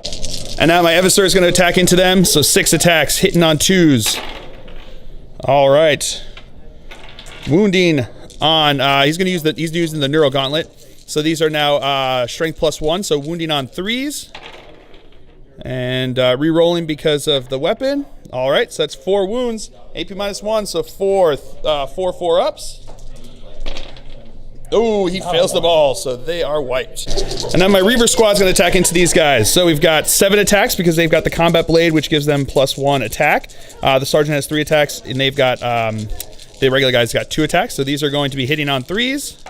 And now my Eviscer is going to attack into them, so 6 attacks, hitting on 2s. All right. Wounding on, he's using the Neuro Gauntlet. So these are now strength plus 1, so wounding on 3s. And re-rolling because of the weapon. All right, so that's 4 wounds. AP minus 1, so 4 4-ups. Oh, he fails them all, so they are wiped. And now my Reaver squad's going to attack into these guys. So we've got 7 attacks because they've got the Combat Blade, which gives them plus 1 attack. The Sergeant has 3 attacks, and they've got, the regular guys got 2 attacks. So these are going to be hitting on 3s.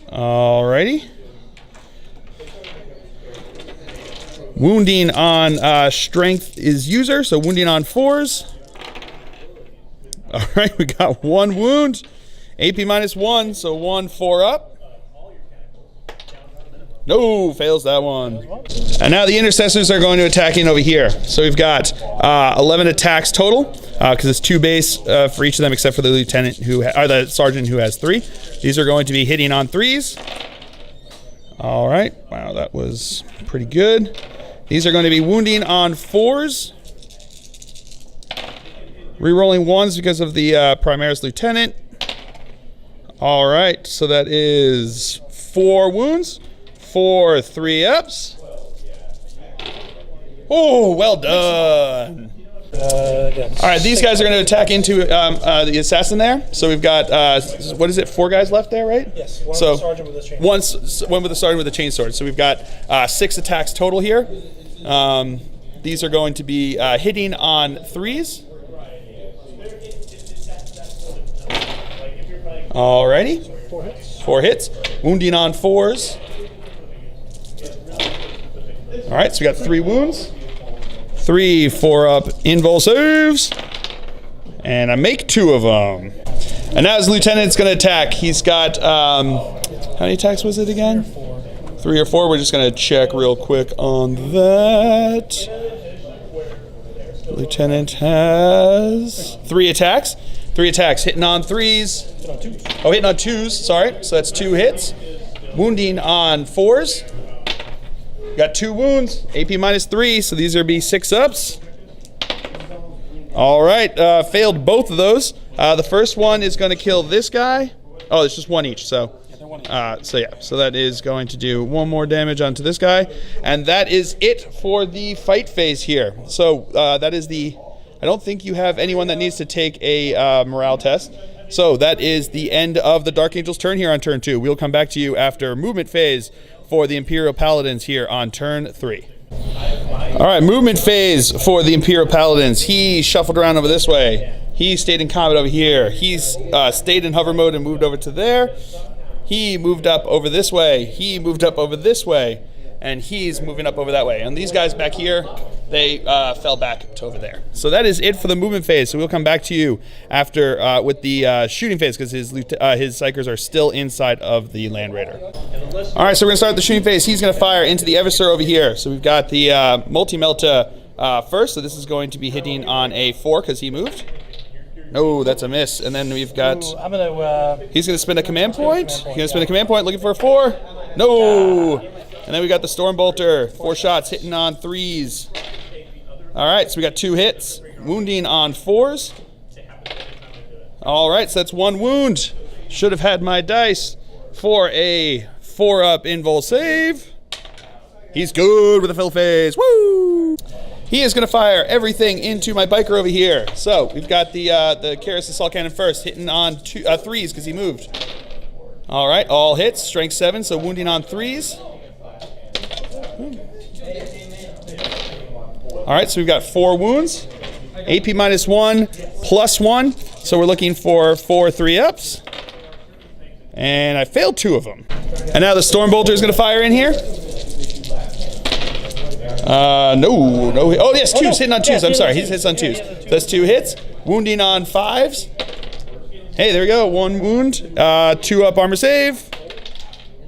Alrighty. Wounding on strength is user, so wounding on 4s. Alright, we got 1 wound. AP minus 1, so 1 4-up. No, fails that one. And now the intercessors are going to attack in over here. So we've got 11 attacks total, because it's 2 base for each of them, except for the lieutenant or the sergeant who has 3. These are going to be hitting on 3s. All right, wow, that was pretty good. These are going to be wounding on 4s. Rerolling 1s because of the Primaris lieutenant. All right, so that is 4 wounds, 4 3-ups. Oh, well done. All right, these guys are going to attack into the assassin there. So we've got, what is it, 4 guys left there, right? Yes, one with the sergeant with a chain. One with the sergeant with a chainsword. So we've got 6 attacks total here. These are going to be hitting on 3s. Alrighty. 4 hits. Wounding on 4s. Alright, so we got 3 wounds. 3 4-up invul saves. And I make 2 of them. And now his lieutenant's going to attack. He's got, how many attacks was it again? 3 or 4. We're just going to check real quick on that. Lieutenant has 3 attacks. 3 attacks, hitting on 3s. Oh, hitting on 2s, sorry. So that's 2 hits. Wounding on 4s. Got 2 wounds, AP minus 3, so these are be 6-ups. All right, failed both of those. The first one is going to kill this guy. Oh, it's just 1 each, so that is going to do 1 more damage onto this guy. And that is it for the fight phase here. So that is I don't think you have anyone that needs to take a morale test. So that is the end of the Dark Angel's turn here on turn 2. We'll come back to you after movement phase for the Imperial Paladins here on turn 3. All right, movement phase for the Imperial Paladins. He shuffled around over this way. He stayed in combat over here. He's stayed in hover mode and moved over to there. He moved up over this way. He moved up over this way. And he's moving up over that way. And these guys back here, they fell back to over there. So that is it for the movement phase. So we'll come back to you after with the shooting phase, because his psychers are still inside of the Land Raider. All right, so we're going to start the shooting phase. He's going to fire into the Eviscer over here. So we've got the Multi-Melta first. So this is going to be hitting on a 4 because he moved. No, that's a miss. And then we've got... he's going to spend a command point. He's going to spend a command point looking for a 4. No! And then we got the Stormbolter, 4 shots hitting on 3s. All right, so we got 2 hits, wounding on 4s. All right, so that's 1 wound. Should have had my dice for a 4-up invul save. He's good with a full face. Woo! He is going to fire everything into my biker over here. So we've got the Karis assault cannon first, hitting on 3s because he moved. All right, all hits, strength 7, so wounding on 3s. All right, so we've got 4 wounds. AP -1, +1. So we're looking for 4 3-ups. And I failed 2 of them. And now the Stormbolter is going to fire in here. No. Oh, yes, 2s, hitting on 2s. I'm sorry, he hits on 2s. So that's 2 hits. Wounding on 5s. Hey, there we go. 1 wound. 2-up armor save.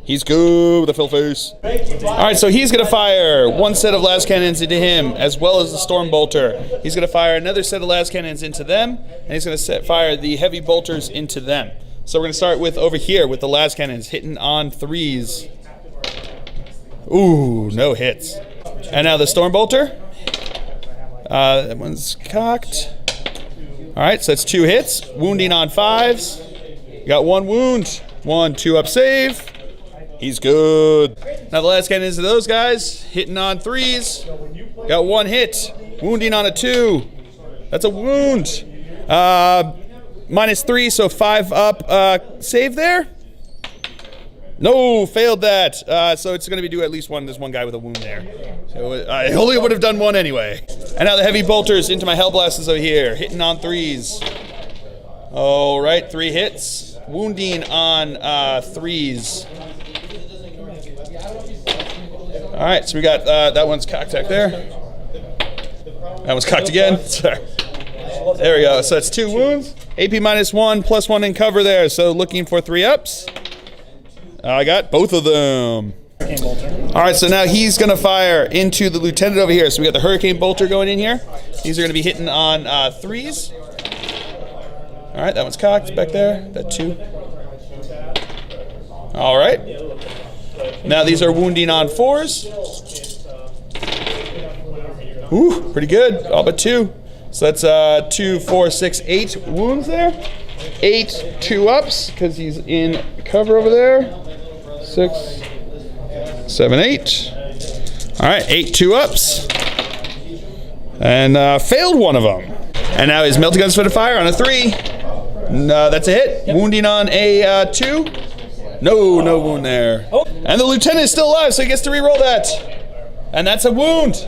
He's good with a full face. All right, so he's going to fire 1 set of las cannons into him, as well as the Stormbolter. He's going to fire another set of las cannons into them, and he's going to fire the heavy bolters into them. So we're going to start with over here with the las cannons, hitting on 3s. Ooh, no hits. And now the Stormbolter. That one's cocked. All right, so that's 2 hits. Wounding on 5s. Got 1 wound. 1 2-up save. He's good. Now the last cannon is to those guys. Hitting on 3s. Got 1 hit. Wounding on a 2. That's a wound. -3, so 5-up save there. No, failed that. So it's going to be due at least 1. There's 1 guy with a wound there. So I only would have done 1 anyway. And now the heavy bolters into my Hellblasters over here. Hitting on 3s. All right, 3 hits. Wounding on 3s. All right, so we got that one's cocked back there. That one's cocked again. Sorry. There we go. So that's 2 wounds. AP -1, +1 in cover there. So looking for 3-ups. I got both of them. All right, so now he's going to fire into the lieutenant over here. So we got the Hurricane Bolter going in here. These are going to be hitting on 3s. All right, that one's cocked back there. That 2. All right. Now these are wounding on 4s. Ooh, pretty good. All but 2. So that's 2, 4, 6, 8 wounds there. 8 2-ups because he's in cover over there. 6, 7, 8. All right, 8 2-ups. And failed 1 of them. And now his melting gun's going to fire on a 3. No, that's a hit. Yep. Wounding on a 2. No wound there. Oh. And the lieutenant is still alive, so he gets to re-roll that. And that's a wound.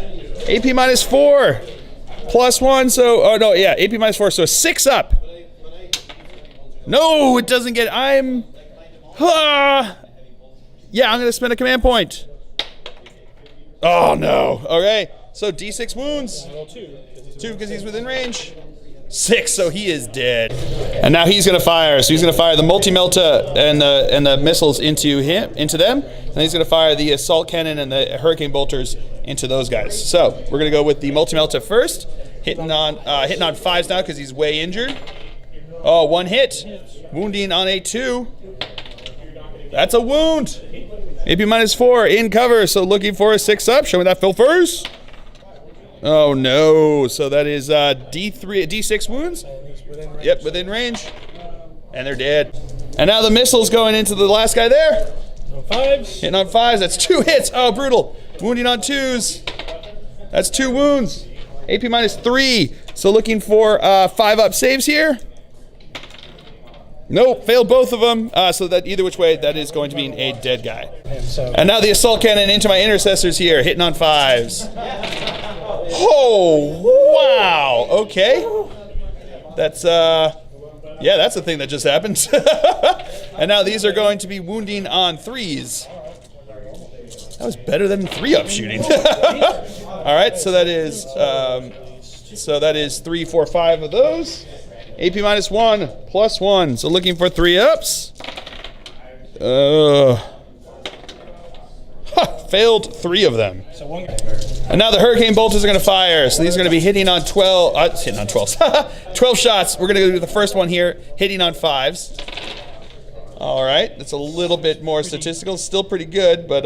AP -4. +1, so, oh no, yeah, AP -4, so 6-up. No, it doesn't get, yeah, I'm going to spend a command point. Oh no, okay, so D6 wounds. 2 because he's within range. 6, so he is dead. And now he's going to fire, so he's going to fire the multi-melta and the missiles into them, and he's going to fire the assault cannon and the hurricane bolters into those guys. So we're going to go with the multi-melta first, hitting on 5s now because he's way injured. Oh, 1 hit, wounding on a 2. That's a wound. AP -4 in cover, so looking for a 6-up. Show me that fill first. Oh no, so that is D6 wounds. Yep, within range. And they're dead. And now the missile's going into the last guy there. On 5s. Hitting on 5s, that's 2 hits. Oh, brutal. Wounding on 2s. That's 2 wounds. AP -3, so looking for 5-up saves here. Nope, failed both of them. So that either which way, that is going to mean a dead guy. And now the assault cannon into my intercessors here, hitting on 5s. Oh, wow. Okay. That's, yeah, that's the thing that just happened. And now these are going to be wounding on 3s. That was better than 3-up shooting. All right, so that is 3, 4, 5 of those. AP -1, +1. So looking for 3-ups. Failed 3 of them. And now the hurricane bolters are going to fire. So these are going to be hitting on 12. Hitting on 12s. 12 shots. We're going to do the first one here, hitting on 5s. All right, that's a little bit more statistical. Still pretty good, but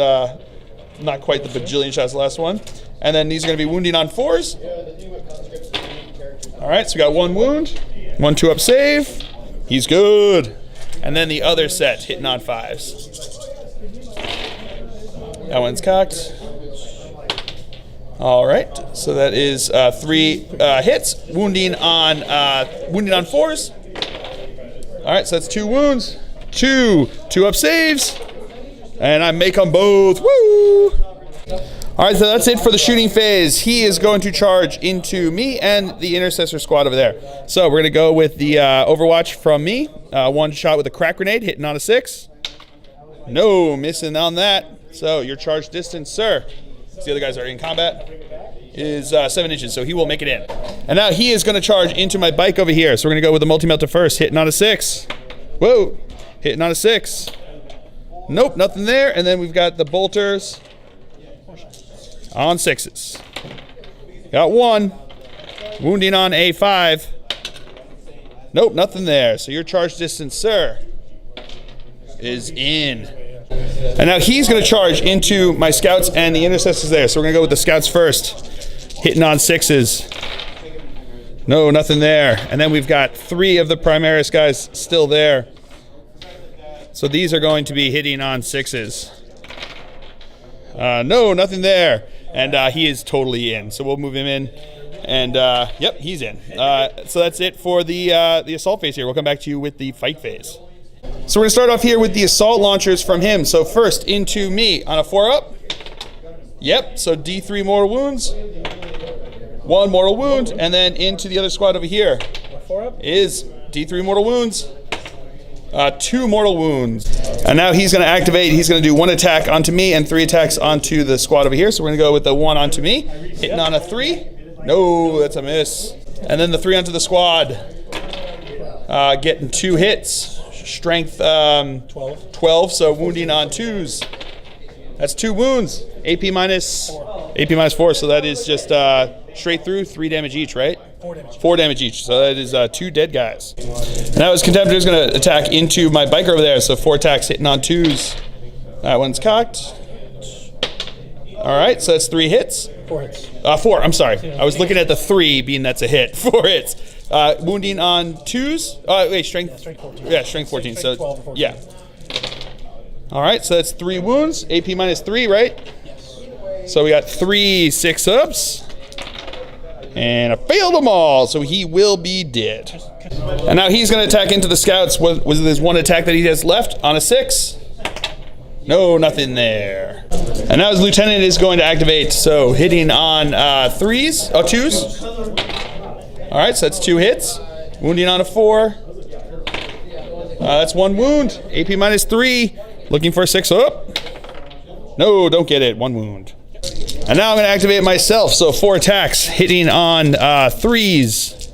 not quite the bajillion shots the last one. And then these are going to be wounding on 4s. All right, so we got 1 wound, 1 2-up save. He's good. And then the other set hitting on 5s. That one's cocked. All right, so that is 3 hits, wounding on 4s. All right, so that's 2 wounds, 2 up saves, and I make them both. Woo! All right, so that's it for the shooting phase. He is going to charge into me and the Intercessor squad over there. So we're gonna go with the Overwatch from me. 1 shot with a crack grenade, hitting on a 6. No, missing on that. So your charge distance, sir. The other guys are in combat, is 7 inches, so he will make it in. And now he is going to charge into my bike over here. So we're going to go with the multi-melter first, hitting on a 6. Whoa, hitting on a 6. Nope, nothing there. And then we've got the bolters on 6s. Got 1, wounding on a 5. Nope, nothing there. So your charge distance, sir, is in. And now he's going to charge into my scouts and the intercessors there. So we're going to go with the scouts first. Hitting on 6s. No, nothing there. And then we've got 3 of the Primaris guys still there. So these are going to be hitting on 6s. No, nothing there. And he is totally in. So we'll move him in. And, yep, he's in. So that's it for the assault phase here. We'll come back to you with the fight phase. So we're going to start off here with the assault launchers from him. So first into me on a 4-up. Yep, so D3 mortal wounds. 1 mortal wound. And then into the other squad over here is D3 mortal wounds. 2 mortal wounds. And now he's going to activate. He's going to do 1 attack onto me and 3 attacks onto the squad over here. So we're going to go with the 1 onto me. Hitting on a 3. No, that's a miss. And then the 3 onto the squad. Getting 2 hits. Strength 12, so wounding on 2s. That's 2 wounds. AP minus 4, so that is just straight through 3 damage each, right? 4 damage. 4 damage each, so that is 2 dead guys. And now his Contemptor is going to attack into my biker over there, so 4 attacks hitting on 2s. That one's cocked. All right, so that's 3 hits. 4 hits. 4, I'm sorry. I was looking at the 3 being that's a hit. 4 hits. Wounding on 2s. Wait, strength. Yeah, strength 14. Yeah, strength 14. Strength So 12 or 14. yeah. All right, so that's 3 wounds. AP minus 3, right? Yes. So we got 3 6-ups. And I failed them all, so he will be dead. And now he's going to attack into the scouts. Was this 1 attack that he has left on a 6? No, nothing there. And now his lieutenant is going to activate. So hitting on 3s, 2s. All right, so that's 2 hits. Wounding on a 4. That's 1 wound. AP minus 3. Looking for a 6-up. No, don't get it. 1 wound. And now I'm going to activate myself. So 4 attacks, hitting on 3s.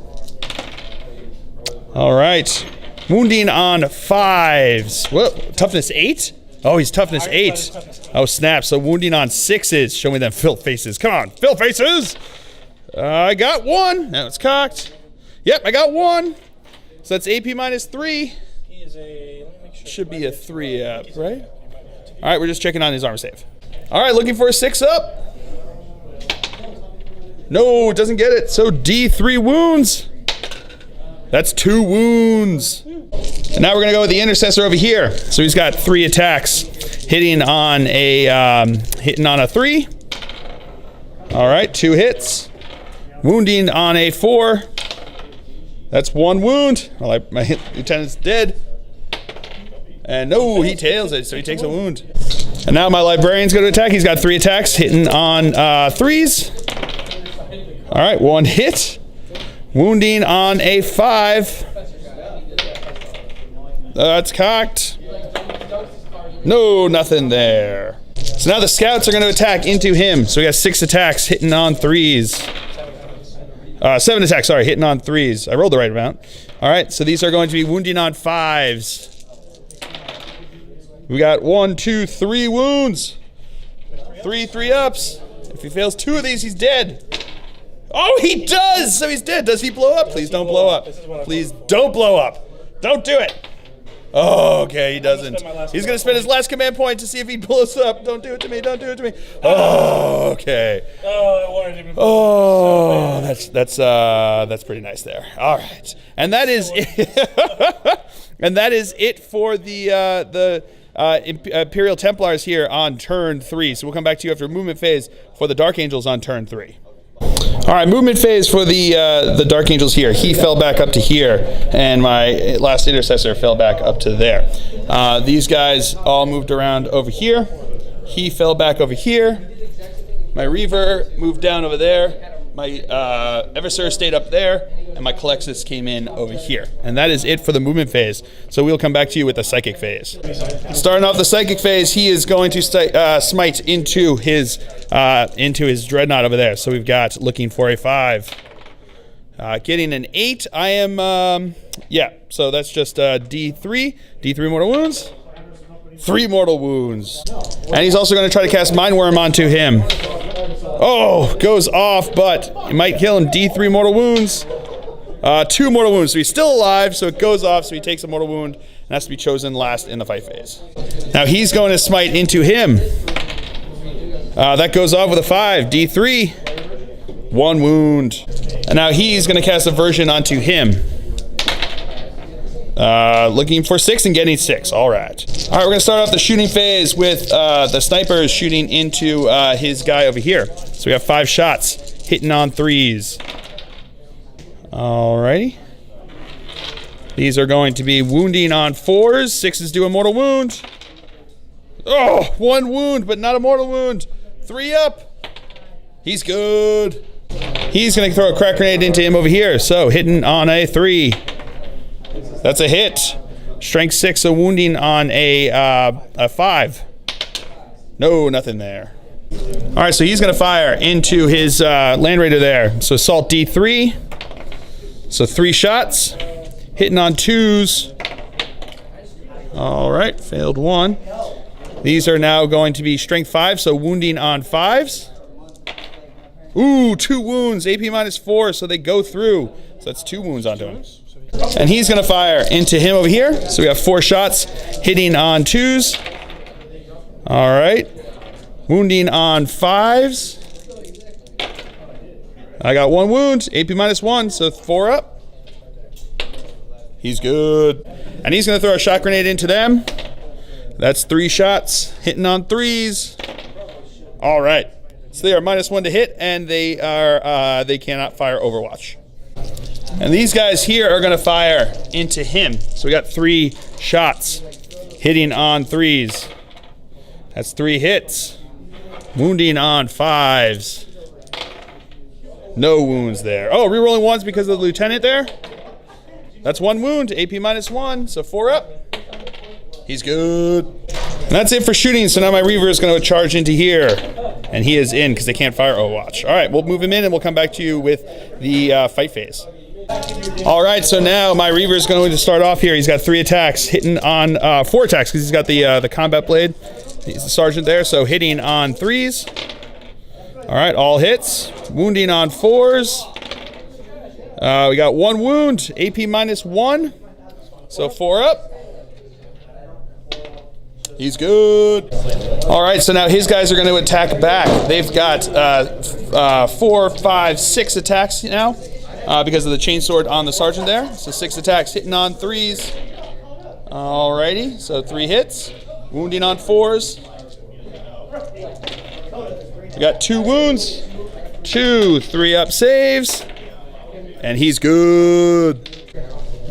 All right. Wounding on 5s. Whoa, toughness 8? Oh, he's toughness 8. Oh, snap. So wounding on 6s. Show me them filth faces. Come on, filth faces. I got 1. Now it's cocked. Yep, I got 1. So that's AP minus 3. He is a, let me make sure. Should be a 3-up, right? All right, we're just checking on his armor save. All right, looking for a 6-up. No, it doesn't get it. So D3 wounds. That's 2 wounds. And now we're going to go with the Intercessor over here. So he's got 3 attacks. Hitting on a 3. All right, 2 hits. Wounding on a 4. That's 1 wound. Well, my lieutenant's dead. And no, he tails it, so he takes a wound. And now my librarian's going to attack. He's got 3 attacks, hitting on 3s. All right, 1 hit. Wounding on a 5. That's cocked. No, nothing there. So now the scouts are going to attack into him. So we got 6 attacks, hitting on 3s. 7 attacks, sorry, hitting on 3s. I rolled the right amount. All right, so these are going to be wounding on 5s. We got 1, 2, 3 wounds. 3 3-ups. If he fails 2 of these, he's dead. Oh, he does! So he's dead. Does he blow up? Please don't blow up. Please don't blow up. Don't do it. Oh, okay, he doesn't. He's going to spend his last command point to see if he blows up. Don't do it to me. Don't do it to me. Oh, okay. Oh, that's pretty nice there. All right. And that is it. And that is it for the Imperial Templars here on turn 3. So we'll come back to you after movement phase for the Dark Angels on turn 3. All right, movement phase for the Dark Angels here. He fell back up to here, and my last Intercessor fell back up to there. These guys all moved around over here. He fell back over here. My Reaver moved down over there. My Eversur stayed up there, and my Calexis came in over here. And that is it for the movement phase. So we'll come back to you with the psychic phase. Starting off the psychic phase, he is going to smite into his dreadnought over there. So we've got looking for a 5. Getting an 8. I am, yeah, so that's just D3. D3 mortal wounds. 3 mortal wounds. And he's also going to try to cast Mind Worm onto him. Oh, goes off, but it might kill him. D3 mortal wounds. 2 mortal wounds. So he's still alive, so it goes off, so he takes a mortal wound and has to be chosen last in the fight phase. Now he's going to smite into him. That goes off with a 5. D3. 1 wound. And now he's going to cast Aversion onto him. Looking for 6 and getting 6. All right. All right, we're going to start off the shooting phase with the snipers shooting into his guy over here. So we have 5 shots hitting on 3s. All righty. These are going to be wounding on 4s. 6s do a mortal wound. Oh, 1 wound, but not a mortal wound. 3 up. He's good. He's going to throw a crack grenade into him over here. So hitting on a 3. That's a hit. Strength 6, a wounding on a 5. No, nothing there. All right, so he's going to fire into his Land Raider there. So assault D3. So 3 shots. Hitting on 2s. All right, failed 1. These are now going to be strength 5, so wounding on 5s. Ooh, 2 wounds, AP -4, so they go through. So that's 2 wounds onto him. And he's going to fire into him over here. So we have 4 shots hitting on 2s. All right. Wounding on 5s. I got 1 wound, AP -1, so 4 up. He's good. And he's going to throw a shot grenade into them. That's 3 shots hitting on 3s. All right. So they are -1 to hit, and they cannot fire Overwatch. And these guys here are going to fire into him. So we got 3 shots hitting on 3s. That's 3 hits. Wounding on 5s. No wounds there. Oh, rerolling 1s because of the lieutenant there. That's 1 wound, AP -1, so 4 up. He's good. And that's it for shooting. So now my Reaver is going to charge into here. And he is in because they can't fire Overwatch. All right, we'll move him in and we'll come back to you with the fight phase. All right, so now my Reaver is going to start off here. He's got 3 attacks, hitting on 4 attacks because he's got the combat blade. He's the sergeant there, so hitting on 3s. All right, all hits. Wounding on 4s. We got 1 wound, AP -1, so 4 up. He's good. All right, so now his guys are going to attack back. They've got 4, 5, 6 attacks now. Because of the chainsword on the sergeant there. So 6 attacks hitting on 3s. Alrighty, so 3 hits. Wounding on 4s. We got 2 wounds. 2 3-up saves. And he's good.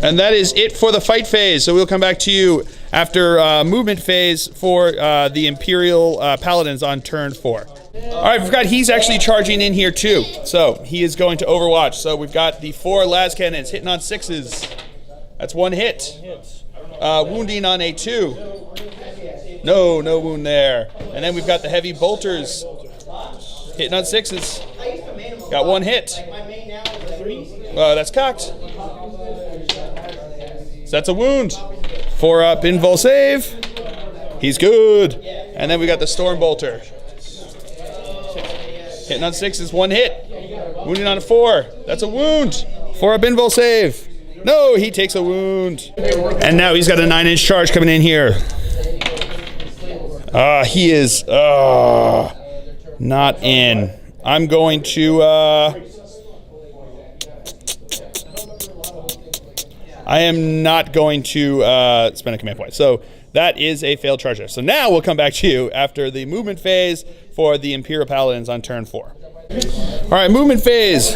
And that is it for the fight phase. So we'll come back to you after movement phase for the Imperial Paladins on turn 4. All right, I forgot he's actually charging in here too. So he is going to Overwatch. So we've got the 4 las cannons hitting on 6s. That's 1 hit. Wounding on a 2. No wound there. And then we've got the heavy bolters hitting on 6s. Got 1 hit. That's cocked. So that's a wound. 4 up, invul save. He's good. And then we got the storm bolter. Hitting on 6s, 1 hit. Wounding on a 4. That's a wound. 4 up invul save. No, he takes a wound. And now he's got a 9-inch charge coming in here. He is not in. I'm going to I am not going to spend a command point. So that is a failed charge. So now we'll come back to you after the movement phase for the Imperial Paladins on turn 4. All right, movement phase.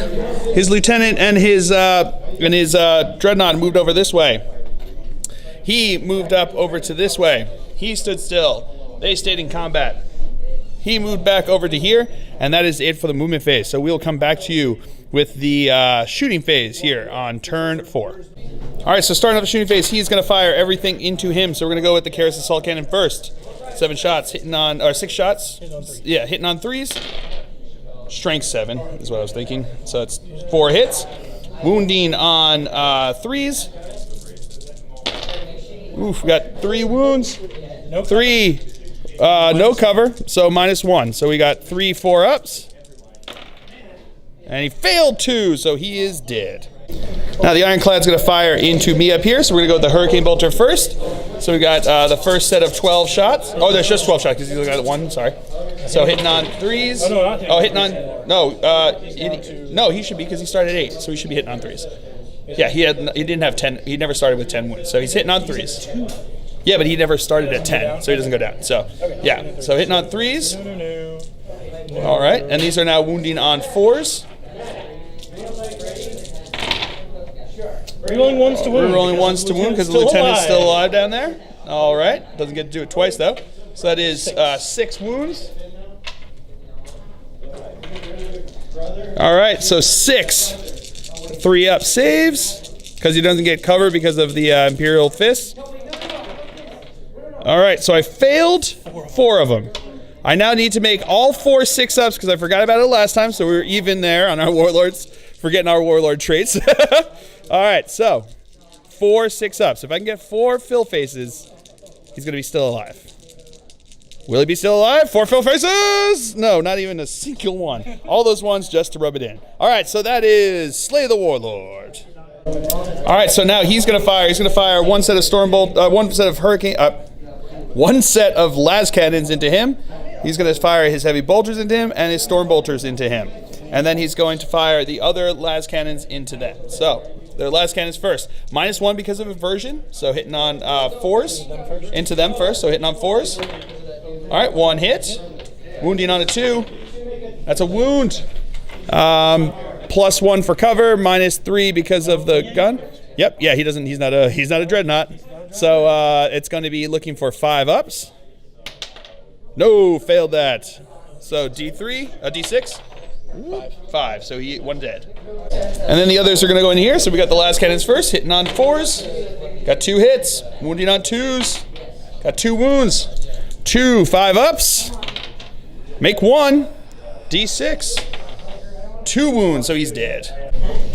His lieutenant and his dreadnought moved over this way. He moved up over to this way. He stood still. They stayed in combat. He moved back over to here, and that is it for the movement phase. So we'll come back to you with the shooting phase here on turn 4. All right, so starting off the shooting phase, he's going to fire everything into him. So we're going to go with the Karis Assault Cannon first. 7 shots, hitting on, or 6 shots. Yeah, hitting on 3s. Strength 7 is what I was thinking. So it's 4 hits. Wounding on 3s. Oof, we got 3 wounds. 3, no cover, so -1. So we got 3 4-ups. And he failed 2, so he is dead. Now the Ironclad's going to fire into me up here, so we're going to go with the Hurricane Bolter first. So we got the first set of 12 shots. Oh, there's just 12 shots because he's got 1. Sorry. So hitting on 3s. Oh, no, not hitting. Oh, hitting on. No, no, he should be because he started at 8, so he should be hitting on 3s. Yeah, he didn't have 10. He never started with 10 wounds, so he's hitting on 3s. Yeah, but he never started at 10, so he doesn't go down. So yeah, so hitting on 3s. All right, and these are now wounding on 4s. Rerolling 1s to wound. Rerolling 1s to wound because the lieutenant's still alive down there. All right, doesn't get to do it twice though. So that is 6 wounds. All right, so 6 3-up saves because he doesn't get cover because of the Imperial Fist. All right, so I failed 4 of them. I now need to make all 4 6-ups because I forgot about it last time, so we were even there on our Warlords, forgetting our Warlord traits. All right, so 4 6-ups. If I can get 4 fill faces, he's going to be still alive. Will he be still alive? 4 fill faces? No, not even a single one. All those ones just to rub it in. All right, so that is Slay the Warlord. All right, so now he's going to fire. He's going to fire 1 set of Stormbolt, 1 set of Hurricane, 1 set of Las Cannons into him. He's going to fire his Heavy Bolters into him and his Storm Bolters into him. And then he's going to fire the other Las Cannons into them. So, the Las Cannons first. -1 because of aversion. So hitting on 4s. Into them first. So hitting on 4s. All right, 1 hit. Wounding on a 2. That's a wound. +1 for cover. -3 because of the gun. Yep. Yeah, he's not a dreadnought. So it's going to be looking for 5-ups. No, failed that. So D3, D6. 5. So he 1 dead. And then the others are going to go in here. So we got the Las Cannons first, hitting on 4s. Got 2 hits. Wounding on 2s. Got 2 wounds. 2 5-ups. Make 1. D6. 2 wounds, so he's dead.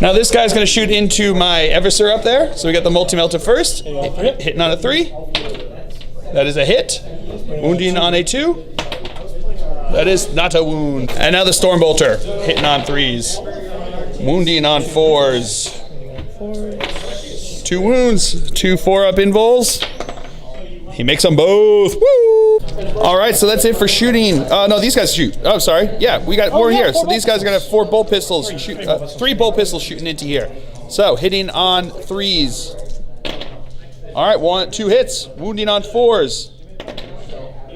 Now this guy's going to shoot into my Eversur up there. So we got the Multi-Melter first. Hitting on a 3. That is a hit. Wounding on a 2. That is not a wound. And now the Stormbolter, hitting on 3s. Wounding on 4s. 2 wounds. 2 4-up invols. He makes them both. Woo! All right, so that's it for shooting. No, these guys shoot. Oh, sorry. Yeah, we got more here. So these guys are going to have 4 bolt pistols. Shoot, 3 bolt pistols shooting into here. So hitting on 3s. All right, 2 hits. Wounding on 4s.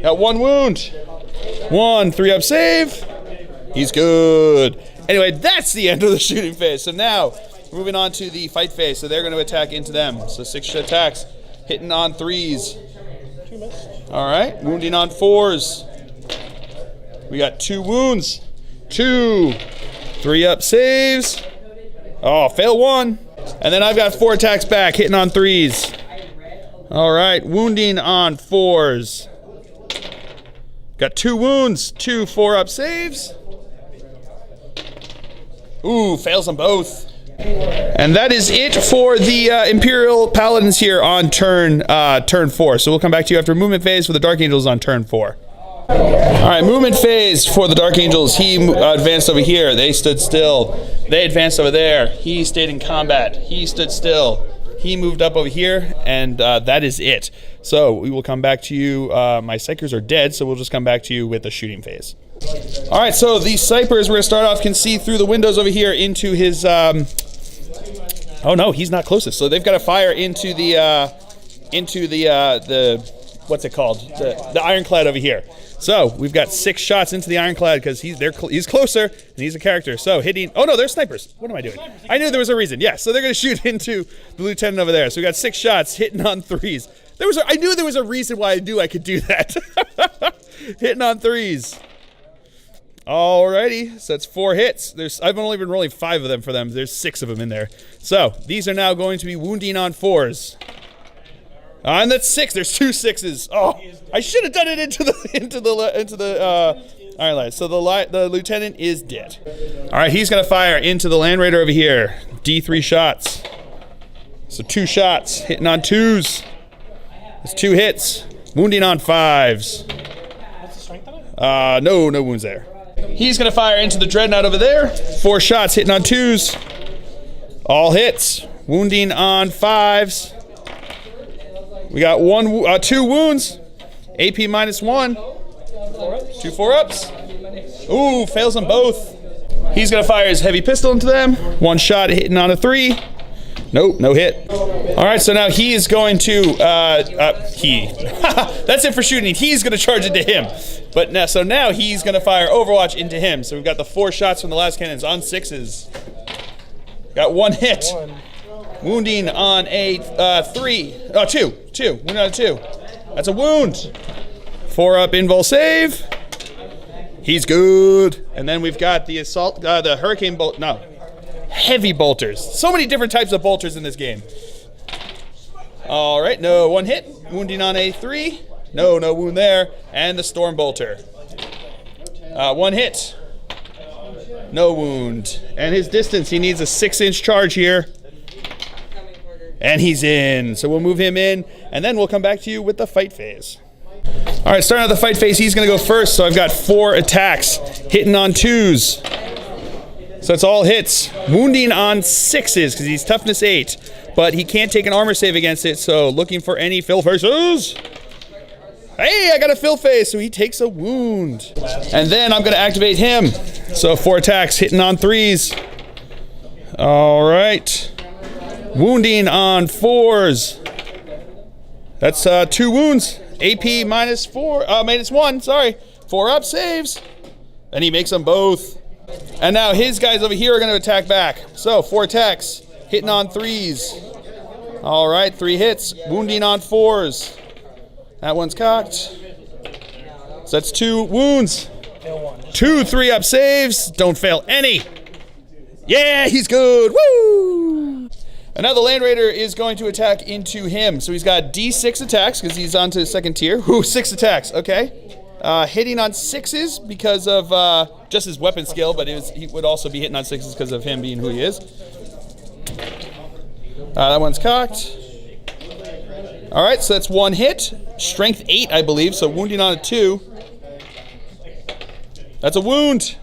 Got 1 wound. 1 3-up save. He's good. Anyway, that's the end of the shooting phase. So now, moving on to the fight phase. So they're going to attack into them. So 6 attacks. Hitting on 3s. All right, wounding on 4s. We got 2 wounds. 2 3-up saves. Oh, fail 1. And then I've got 4 attacks back, hitting on 3s. All right, wounding on 4s. Got 2 wounds, 2 4-up saves. Ooh, fails them both. And that is it for the Imperial Paladins here on turn 4. So we'll come back to you after movement phase for the Dark Angels on turn 4. All right, movement phase for the Dark Angels. He advanced over here. They stood still. They advanced over there. He stayed in combat. He stood still. He moved up over here, and that is it. So we will come back to you. My Psychers are dead, so we'll just come back to you with the shooting phase. All right, so these Snipers, we're going to start off, can see through the windows over here into his... oh, no, he's not closest. So they've got to fire into the what's it called? The ironclad over here. So we've got 6 shots into the ironclad because he's closer and he's a character. So hitting. Oh no, they're snipers. What am I doing? I knew there was a reason. Yeah, so they're gonna shoot into the lieutenant over there. So we got 6 shots hitting on 3s. I knew there was a reason why I knew I could do that. Hitting on 3s. Alrighty, so that's 4 hits. I've only been rolling 5 of them for them. There's 6 of them in there. So these are now going to be wounding on 4s. And that's 6. There's 2 6s. Oh, I should have done it into the ironclad. So the lieutenant is dead. All right, he's gonna fire into the Land Raider over here. D3 shots. So 2 shots hitting on 2s. That's 2 hits. Wounding on 5s. What's the strength on it? No wounds there. He's gonna fire into the Dreadnought over there. 4 shots hitting on 2s. All hits. Wounding on 5s. We got 2 wounds. AP -1. 2 4-ups. Ooh, fails on both. He's gonna fire his heavy pistol into them. 1 shot hitting on a 3. Nope, no hit. All right, so now he is going to, that's it for shooting. He's gonna charge into him. But now he's gonna fire Overwatch into him. So we've got the 4 shots from the last cannons on 6s. Got 1 hit. Wounding on a 3. Oh, 2. Wounding on a 2. That's a wound. 4-up invul save. He's good. And then we've got the assault, the hurricane bolt. No. Heavy bolters. So many different types of bolters in this game. All right, no 1 hit. Wounding on a 3. No wound there. And the storm bolter. 1 hit. No wound. And his distance, he needs a 6-inch charge here. And he's in. So we'll move him in, and then we'll come back to you with the fight phase. All right, starting out the fight phase, he's gonna go first. So I've got 4 attacks, hitting on 2s. So it's all hits. Wounding on 6s, because he's toughness 8. But he can't take an armor save against it, so looking for any fill faces. Hey, I got a fill face, so he takes a wound. And then I'm gonna activate him. So 4 attacks, hitting on 3s. All right. Wounding on 4s. That's 2 wounds. AP -1, sorry. 4-up saves. And he makes them both. And now his guys over here are going to attack back. So 4 attacks, hitting on 3s. All right, 3 hits, wounding on 4s. That one's cocked. So that's 2 wounds. 2 3-up saves. Don't fail any. Yeah, he's good. Woo! And now the Land Raider is going to attack into him. So he's got D6 attacks because he's on to the 2nd tier. Ooh, 6 attacks. Okay. Hitting on 6s because of just his weapon skill, but he would also be hitting on 6s because of him being who he is. That one's cocked. All right, so that's 1 hit. Strength 8, I believe, so wounding on a 2. That's a wound.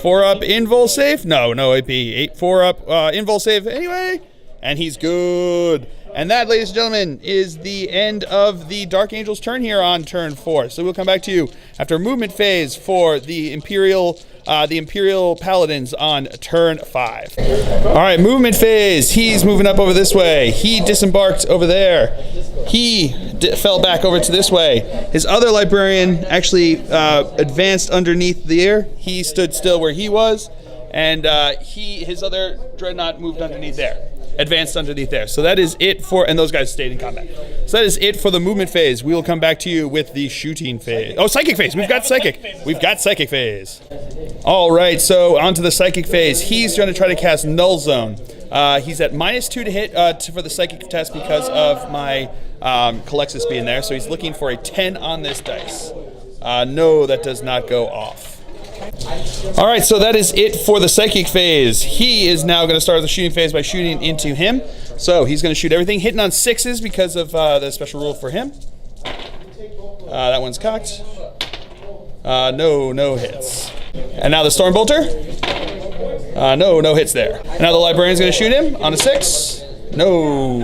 4-up invul save. No AP. 4-up invul save anyway. And he's good. And that, ladies and gentlemen, is the end of the Dark Angel's turn here on turn 4. So we'll come back to you after movement phase for the Imperial Paladins on turn 5. All right, movement phase. He's moving up over this way. He disembarked over there. He fell back over to this way. His other librarian actually advanced underneath there. He stood still where he was, and his other dreadnought moved underneath there. Advanced underneath there. So that is it for, and those guys stayed in combat. So that is it for the movement phase. We will come back to you with the shooting phase. Oh, psychic phase. We've got psychic. We've got psychic phase. All right, so on to the psychic phase. He's going to try to cast Null Zone. He's at -2 to hit for the psychic test because of my Calexis being there. So he's looking for a 10 on this dice. No, that does not go off. All right, so that is it for the psychic phase. He is now going to start the shooting phase by shooting into him. So he's going to shoot everything, hitting on 6s because of the special rule for him. That one's cocked. No hits. And now the Storm Bolter. No hits there. And now the Librarian's going to shoot him on a 6. No.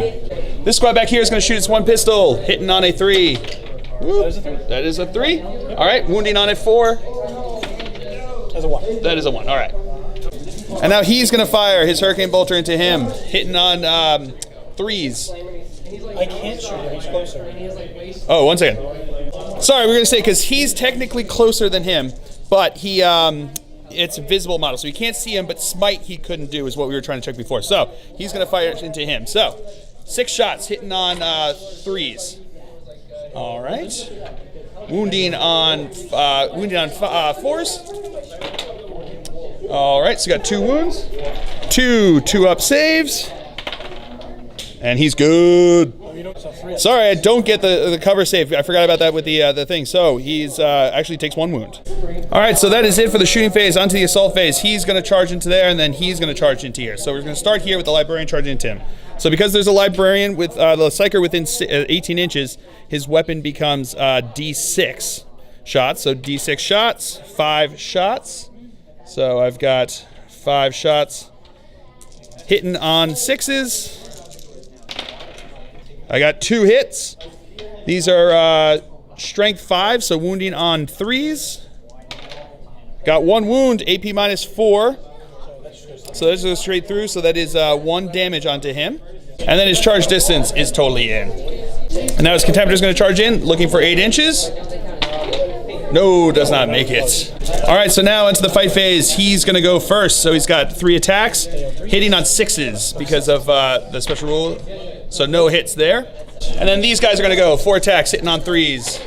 This squad back here is going to shoot its 1 pistol, hitting on a 3. Whoop. That is a 3. All right, wounding on a 4. That's a 1. That is a 1, all right. And now he's going to fire his Hurricane Bolter into him, hitting on threes. I can't shoot him. He's closer. Oh, 1 second. Sorry, we're gonna say because he's technically closer than him, but he it's a visible model, so you can't see him. But smite he couldn't do is what we were trying to check before. So he's gonna fire into him. So 6 shots hitting on threes. All right. Wounding on fours. All right, so got 2 wounds. 2 up saves. And he's good. Sorry, I don't get the cover save. I forgot about that with the thing. So he's actually takes 1 wound. All right, so that is it for the shooting phase. Onto the assault phase. He's going to charge into there, and then he's going to charge into here. So we're going to start here with the librarian charging into him. So because there's a librarian with the psyker within 18 inches, his weapon becomes D6 shots. So D6 shots, 5 shots. So I've got 5 shots hitting on 6s. I got 2 hits. These are strength 5, so wounding on 3s. Got 1 wound, AP minus 4. So this goes straight through, so that is 1 damage onto him. And then his charge distance is totally in. And now his Contemptor is going to charge in, looking for 8 inches. No, does not make it. All right, so now into the fight phase. He's going to go first. So he's got 3 attacks, hitting on 6s because of the special rule. So no hits there. And then these guys are going to go 4 attacks, hitting on 3s.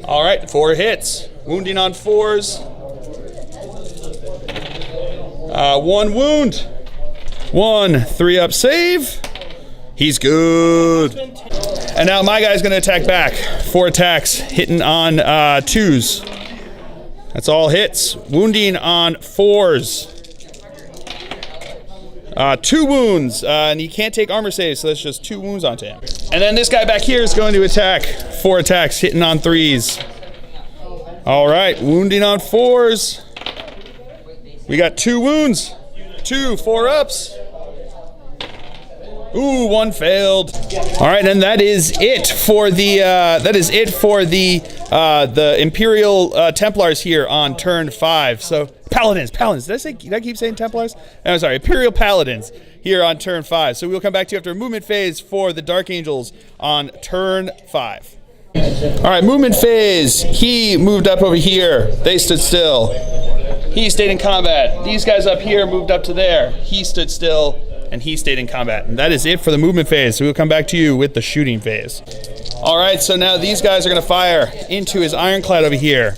All right, 4 hits, wounding on 4s. 1 wound. 1 3 up save. He's good. And now my guy's going to attack back. 4 attacks, hitting on 2s. That's all hits. Wounding on 4s. 2 wounds, and he can't take armor saves, so that's just 2 wounds onto him. And then this guy back here is going to attack. 4 attacks, hitting on 3s. All right, wounding on 4s. We got 2 wounds. 2 4 ups. Ooh, 1 failed. All right, and that is it for the Imperial Templars here on turn 5. So Paladins. Did I keep saying Templars? No, sorry, Imperial Paladins here on turn 5. So we'll come back to you after a movement phase for the Dark Angels on turn 5. All right, movement phase. He moved up over here. They stood still. He stayed in combat. These guys up here moved up to there. He stood still, and he stayed in combat. And that is it for the movement phase. So we'll come back to you with the shooting phase. All right, so now these guys are going to fire into his ironclad over here.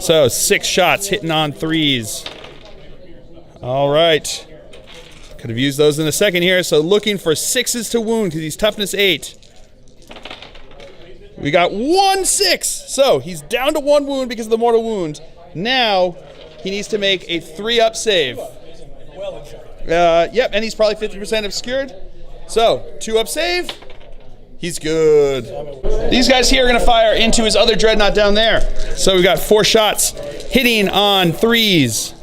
So 6 shots hitting on 3s. All right. Could have used those in a second here. So looking for 6s to wound because he's toughness 8. We got 1 6. So he's down to 1 wound because of the mortal wound. Now he needs to make a 3 up save. Yep, and he's probably 50% obscured. So 2 up save. He's good. These guys here are going to fire into his other dreadnought down there. So we got 4 shots hitting on 3s.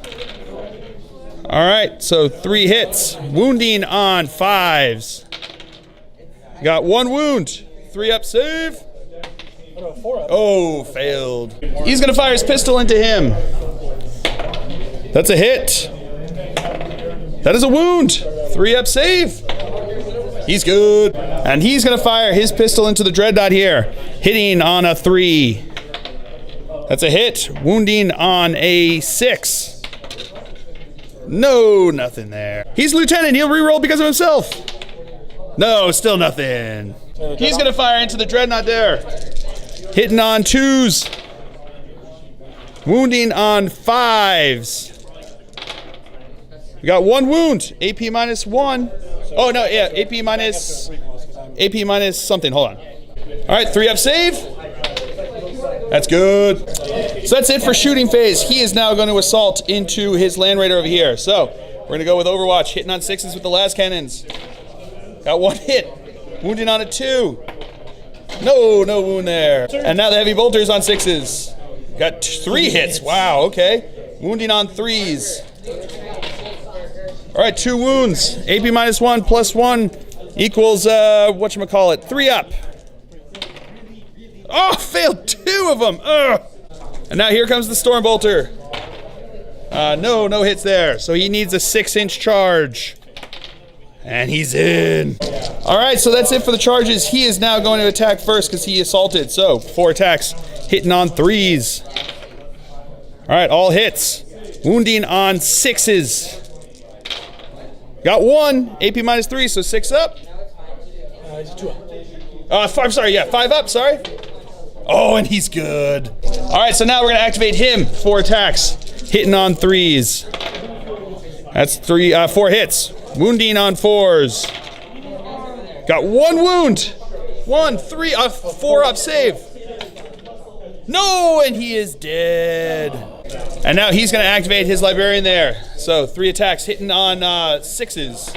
All right, so 3 hits, wounding on 5s. Got 1 wound, 3 up save. Oh, failed. He's going to fire his pistol into him. That's a hit. That is a wound. 3 up save. He's good. And he's going to fire his pistol into the dreadnought here, hitting on a 3. That's a hit. Wounding on a 6. No, nothing there. He's lieutenant. He'll reroll because of himself. No, still nothing. He's going to fire into the dreadnought there, hitting on 2s. Wounding on 5s. We got 1 wound. AP minus 1. Oh, no, yeah, AP minus something. Hold on. All right, 3 up save. That's good. So that's it for shooting phase. He is now going to assault into his Land Raider over here. So we're going to go with Overwatch, hitting on 6s with the last cannons. Got 1 hit. Wounding on a 2. No wound there. And now the heavy bolters on 6s. Got 3 hits. Wow, okay. Wounding on 3s. All right, 2 wounds. AP minus 1 plus 1 equals, 3 up. Oh, failed 2 of them. Ugh. And now here comes the Storm Bolter. No hits there. So he needs a 6-inch charge. And he's in. All right, so that's it for the charges. He is now going to attack first because he assaulted. So 4 attacks, hitting on 3s. All right, all hits. Wounding on 6s. Got 1, AP minus 3, so 6 up. It's 2 up. 5 up, sorry. Oh, and he's good. All right, so now we're gonna activate him. 4 attacks, hitting on 3s. That's 4 hits. Wounding on 4s. Got 1 wound. 1, 3, 4 up save. No, and he is dead. And now he's gonna activate his librarian there. So 3 attacks, hitting on 6s.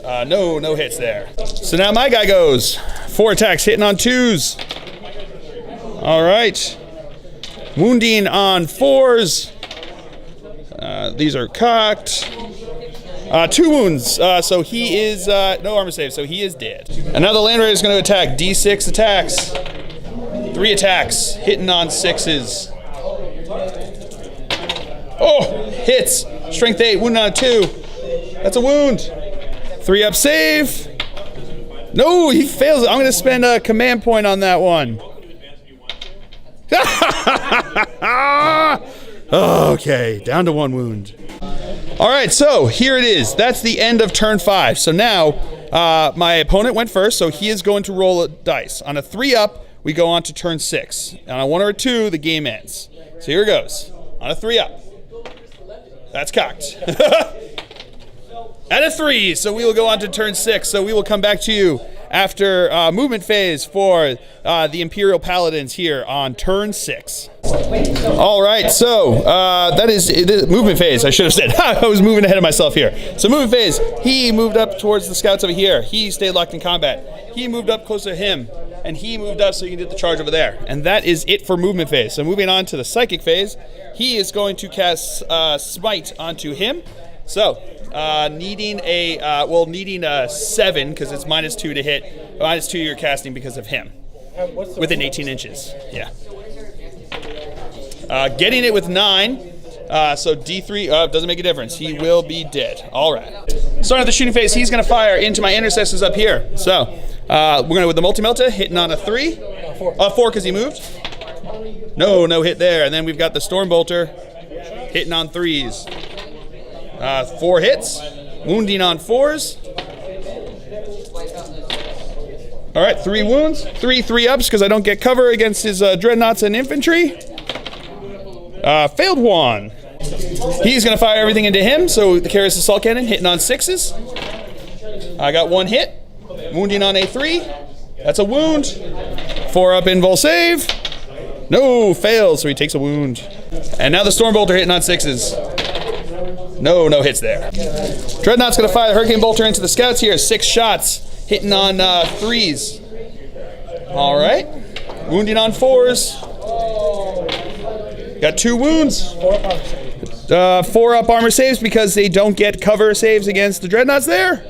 No hits there. So now my guy goes. 4 attacks, hitting on 2s. All right. Wounding on 4s. These are cocked. 2 wounds, so he is, no armor save, so he is dead. And now the Land Raider is going to attack. D6 attacks. 3 attacks, hitting on 6s. Oh, hits. Strength 8, wound on a 2. That's a wound. 3 up save. No, he fails. I'm going to spend a command point on that one. Okay, down to 1 wound. All right, so here it is. That's the end of turn 5. So now my opponent went first, so he is going to roll a dice. On a 3 up, we go on to turn 6. And on a 1 or a 2, the game ends. So here it goes. On a 3 up. That's cocked. And a 3, so we will go on to turn 6. So we will come back to you after movement phase for the Imperial Paladins here on turn 6. All right, so that is movement phase. I should have said. I was moving ahead of myself here. So movement phase, he moved up towards the scouts over here. He stayed locked in combat. He moved up closer to him, and he moved up so you can get the charge over there. And that is it for movement phase. So moving on to the psychic phase, he is going to cast Smite onto him. So needing a 7 because it's -2 to hit. -2 you're casting because of him. Within 18 inches. Yeah. Getting it with 9, so D3 doesn't make a difference. He will be dead. All right. Starting at the shooting phase, he's going to fire into my intercessors up here. So we're going to with the multi-melta, hitting on a 3. 4 because he moved. No hit there. And then we've got the storm bolter hitting on 3s. 4 hits, wounding on 4s. All right, 3 wounds, 3 ups because I don't get cover against his dreadnoughts and infantry. Failed 1. He's going to fire everything into him, so the Carrius Assault Cannon hitting on 6s. I got 1 hit, wounding on a 3. That's a wound. 4 up invul save. No, fails, so he takes a wound. And now the Stormbolter hitting on 6s. No hits there. Dreadnought's going to fire the Hurricane Bolter into the scouts here. 6 shots, hitting on 3s. All right, wounding on 4s. Got 2 wounds. 4 up armor saves because they don't get cover saves against the Dreadnoughts there.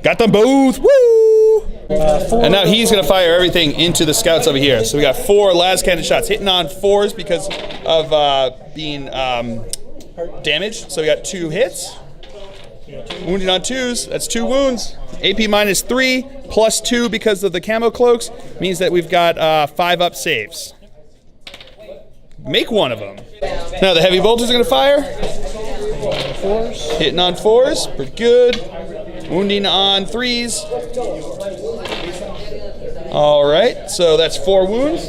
Got them both. Woo! And now he's going to fire everything into the scouts over here. So we got 4 las cannon shots hitting on 4s because of being damaged. So we got 2 hits. Wounding on 2s. That's 2 wounds. AP -3 plus 2 because of the camo cloaks means that we've got 5 up saves. Make one of them. Now the heavy bolters are going to fire. Hitting on 4s. Pretty good. Wounding on 3s. All right. So that's 4 wounds.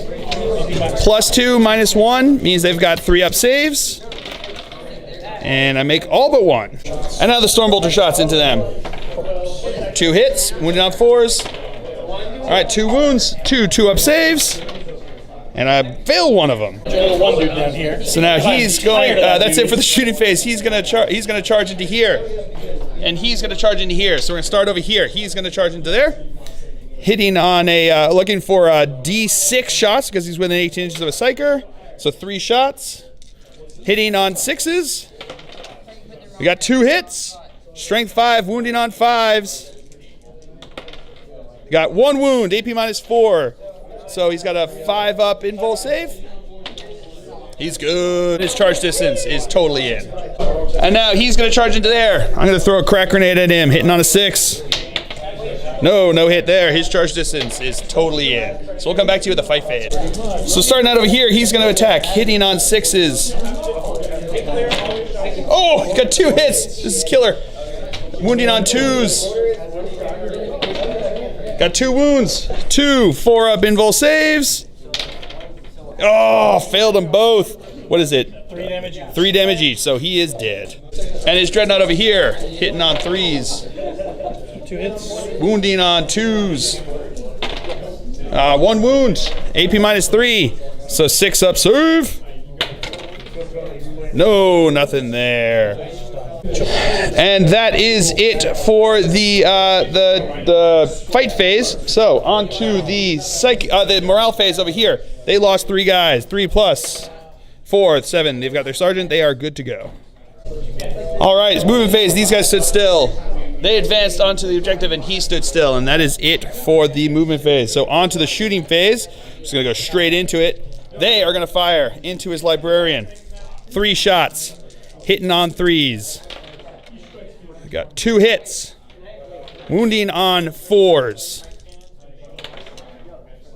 Plus 2 minus 1 means they've got 3 up saves. And I make all but 1. And now the Stormbolter shots into them. 2 hits. Wounding on 4s. All right. 2 wounds. 2 up saves. And I fail one of them. One dude down here. So now he's going. That's it for the shooting phase. He's gonna charge into here, and he's gonna charge into here. So we're gonna start over here. He's gonna charge into there, hitting on a looking for D6 shots because he's within 18 inches of a psyker. So 3 shots, hitting on 6s. We got 2 hits. Strength 5, wounding on 5s. We got 1 wound. AP -4. So he's got a 5 up invul save. He's good. His charge distance is totally in. And now he's going to charge into there. I'm going to throw a crack grenade at him, hitting on a 6. No hit there. His charge distance is totally in. So we'll come back to you with the fight phase. So starting out over here, he's going to attack, hitting on 6s. Oh, got 2 hits. This is killer. Wounding on 2s. Got 2 wounds. 2 4-up invul saves. Oh, failed them both. What is it? 3 damage each. 3 damage each, so he is dead. And his Dreadnought over here, hitting on 3s. 2 hits. Wounding on 2s. 1 wound. AP -3. So 6-up save. No, nothing there. And that is it for the fight phase. So on to the morale phase over here. They lost 3 guys. 3 plus 4, 7. They've got their sergeant. They are good to go. All right, it's movement phase. These guys stood still. They advanced onto the objective, and he stood still. And that is it for the movement phase. So on to the shooting phase. Just going to go straight into it. They are going to fire into his librarian. 3 shots. Hitting on 3s. We got 2 hits. Wounding on 4s.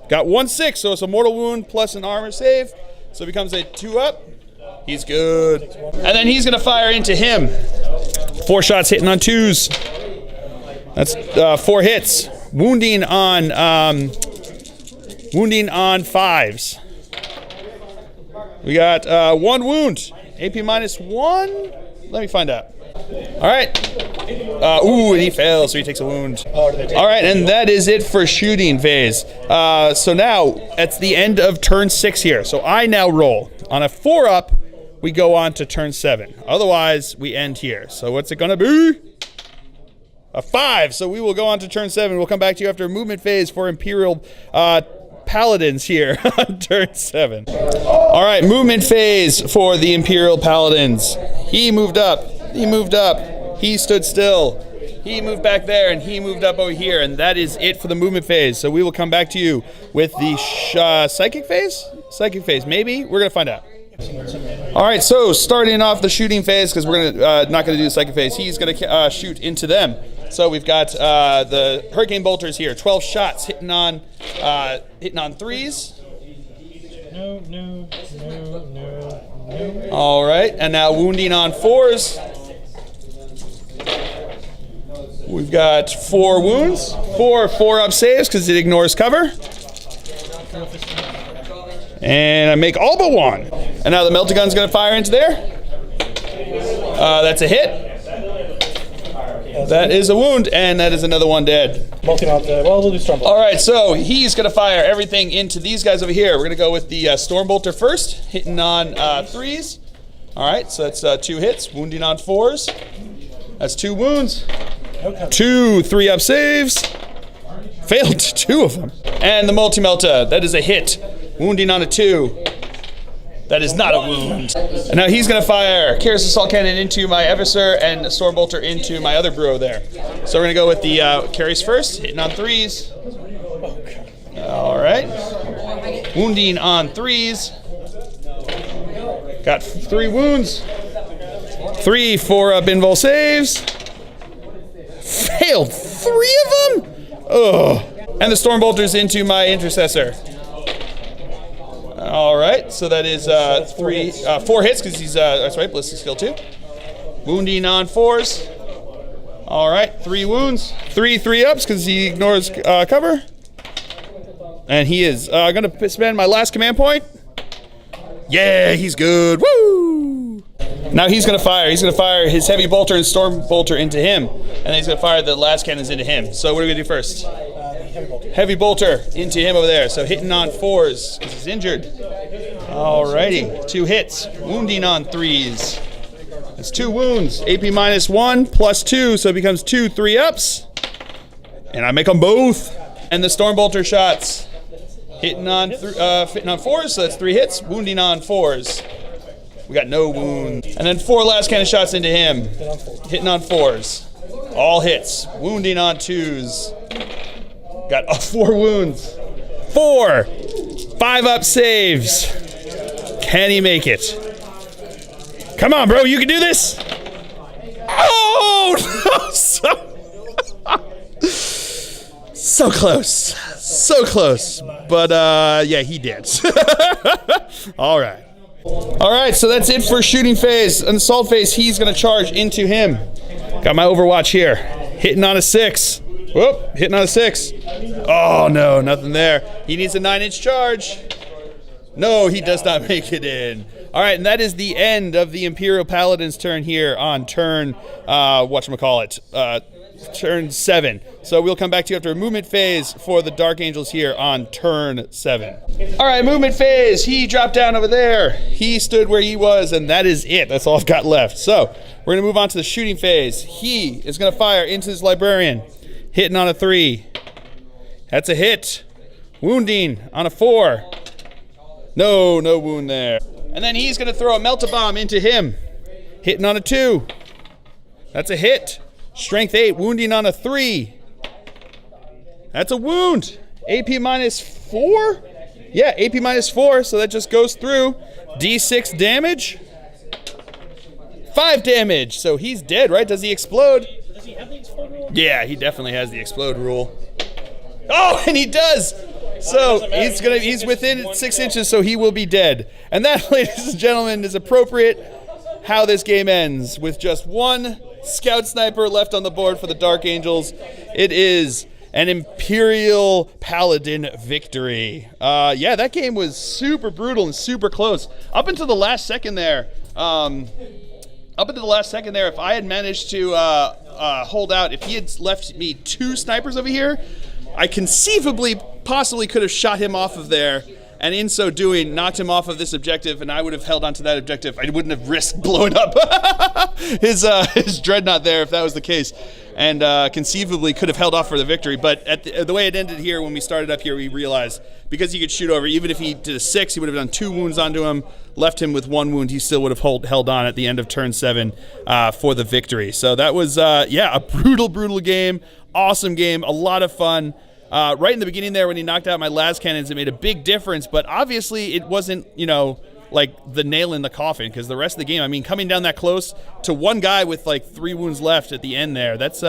Got 1 6, so it's a mortal wound plus an armor save. So it becomes a 2-up. He's good. And then he's going to fire into him. 4 shots hitting on 2s. That's 4 hits. Wounding on 5s. We got 1 wound. AP -1. Let me find out. All right. Ooh, and he fails, so he takes a wound. All right, and that is it for shooting phase. So now, it's the end of turn 6 here. So I now roll. On a 4-up, we go on to turn 7. Otherwise, we end here. So what's it going to be? A 5. So we will go on to turn 7. We'll come back to you after a movement phase for Imperial Paladins here on turn 7. All right, movement phase for the Imperial Paladins. He moved up. He moved up. He stood still. He moved back there, and he moved up over here, and that is it for the movement phase. So we will come back to you with the psychic phase? Psychic phase, maybe? We're going to find out. All right, so starting off the shooting phase, because we're not going to do the psychic phase, he's going to shoot into them. So we've got the Hurricane Bolters here, 12 shots hitting on 3s. No. All right, and now wounding on 4s. We've got 4 wounds, 4-up saves because it ignores cover. And I make all but 1. And now the melta gun's going to fire into there. That's a hit. That is a wound, and that is another 1 dead. We'll do Stormbolt. All right, so he's going to fire everything into these guys over here. We're going to go with the Stormbolter first, hitting on 3s. All right, so that's 2 hits, wounding on 4s. That's 2 wounds. 2 3-up saves. Failed 2 of them. And the multi-melta, that is a hit, wounding on a 2. That is not a wound. And now he's going to fire Kyr's Assault Cannon into my Eversur and a Stormbolter into my other Bro there. So we're going to go with the carries first, hitting on 3s. All right. Wounding on 3s. Got 3 wounds. 3 4-up invul saves. Failed 3 of them? Ugh. And the Stormbolters into my Intercessor. All right, so that is 4 hits because he's that's right, ballistic skill 2. Wounding on 4s. All right, 3 wounds, 3 3-ups because he ignores cover. And he is going to spend my last command point. Yeah, he's good. Woo! Now he's going to fire. He's going to fire his heavy bolter and storm bolter into him, and then he's going to fire the last cannons into him. So what are we going to do first? Heavy bolter into him over there. So hitting on 4s because he's injured. Alrighty, 2 hits, wounding on 3s. That's 2 wounds. AP -1 plus 2, so it becomes 2 3-ups, and I make them both. And the Stormbolter shots, hitting on 4s, so that's 3 hits, wounding on 4s. We got no wound. And then 4 last cannon shots into him, hitting on 4s. All hits, wounding on 2s. Got 4 wounds. 4 5-up saves. Can he make it? Come on, bro, you can do this. Oh, no. So close. So close. But, yeah, he did. All right. All right, so that's it for shooting phase. On the assault phase, he's going to charge into him. Got my Overwatch here. Hitting on a 6. Whoop, hitting on a 6. Oh, no, nothing there. He needs a 9-inch charge. No, he does not make it in. All right, and that is the end of the Imperial Paladins turn here on turn, turn 7. So we'll come back to you after a movement phase for the Dark Angels here on turn 7. All right, movement phase. He dropped down over there. He stood where he was, and that is it. That's all I've got left. So we're going to move on to the shooting phase. He is going to fire into his Librarian, hitting on a 3. That's a hit. Wounding on a 4. No wound there. And then he's going to throw a Melt-A-Bomb into him, hitting on a 2. That's a hit. Strength 8, wounding on a 3. That's a wound. AP -4? Yeah, AP -4, so that just goes through. D6 damage. 5 damage, so he's dead, right? Does he explode? Does he have the explode rule? Yeah, he definitely has the explode rule. Oh, and he does! So he's within 6 inches, so he will be dead. And that, ladies and gentlemen, is appropriate how this game ends, with just one scout sniper left on the board for the Dark Angels. It is an Imperial Paladin victory. Yeah, that game was super brutal and super close. Up until the last second there, if I had managed to hold out, if he had left me 2 snipers over here, I conceivably possibly could have shot him off of there, and in so doing, knocked him off of this objective, and I would have held on to that objective. I wouldn't have risked blowing up his dreadnought there if that was the case, and conceivably could have held off for the victory. But the way it ended here, when we started up here, we realized because he could shoot over, even if he did a 6, he would have done 2 wounds onto him, left him with 1 wound. He still would have held on at the end of turn 7 for the victory. So that was, a brutal game. Awesome game, a lot of fun. Right in the beginning there, when he knocked out my las cannons, it made a big difference, but obviously it wasn't, like the nail in the coffin, because the rest of the game, I mean, coming down that close to one guy with like 3 wounds left at the end there, that's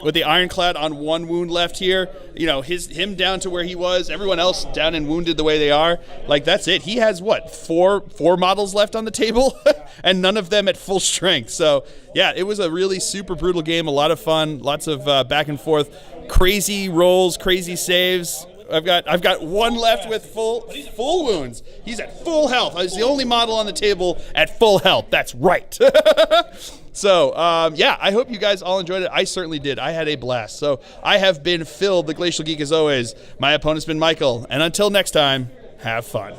with the Ironclad on 1 wound left here, him down to where he was, everyone else down and wounded the way they are, like that's it. He has what, four models left on the table and none of them at full strength. So yeah, it was a really super brutal game, a lot of fun, lots of back and forth, crazy rolls, crazy saves. I've got 1 left with full wounds. He's at full health. I was the only model on the table at full health. That's right. So, I hope you guys all enjoyed it. I certainly did. I had a blast. So, I have been Phil, the Glacial Geek, as always. My opponent's been Michael. And until next time, have fun.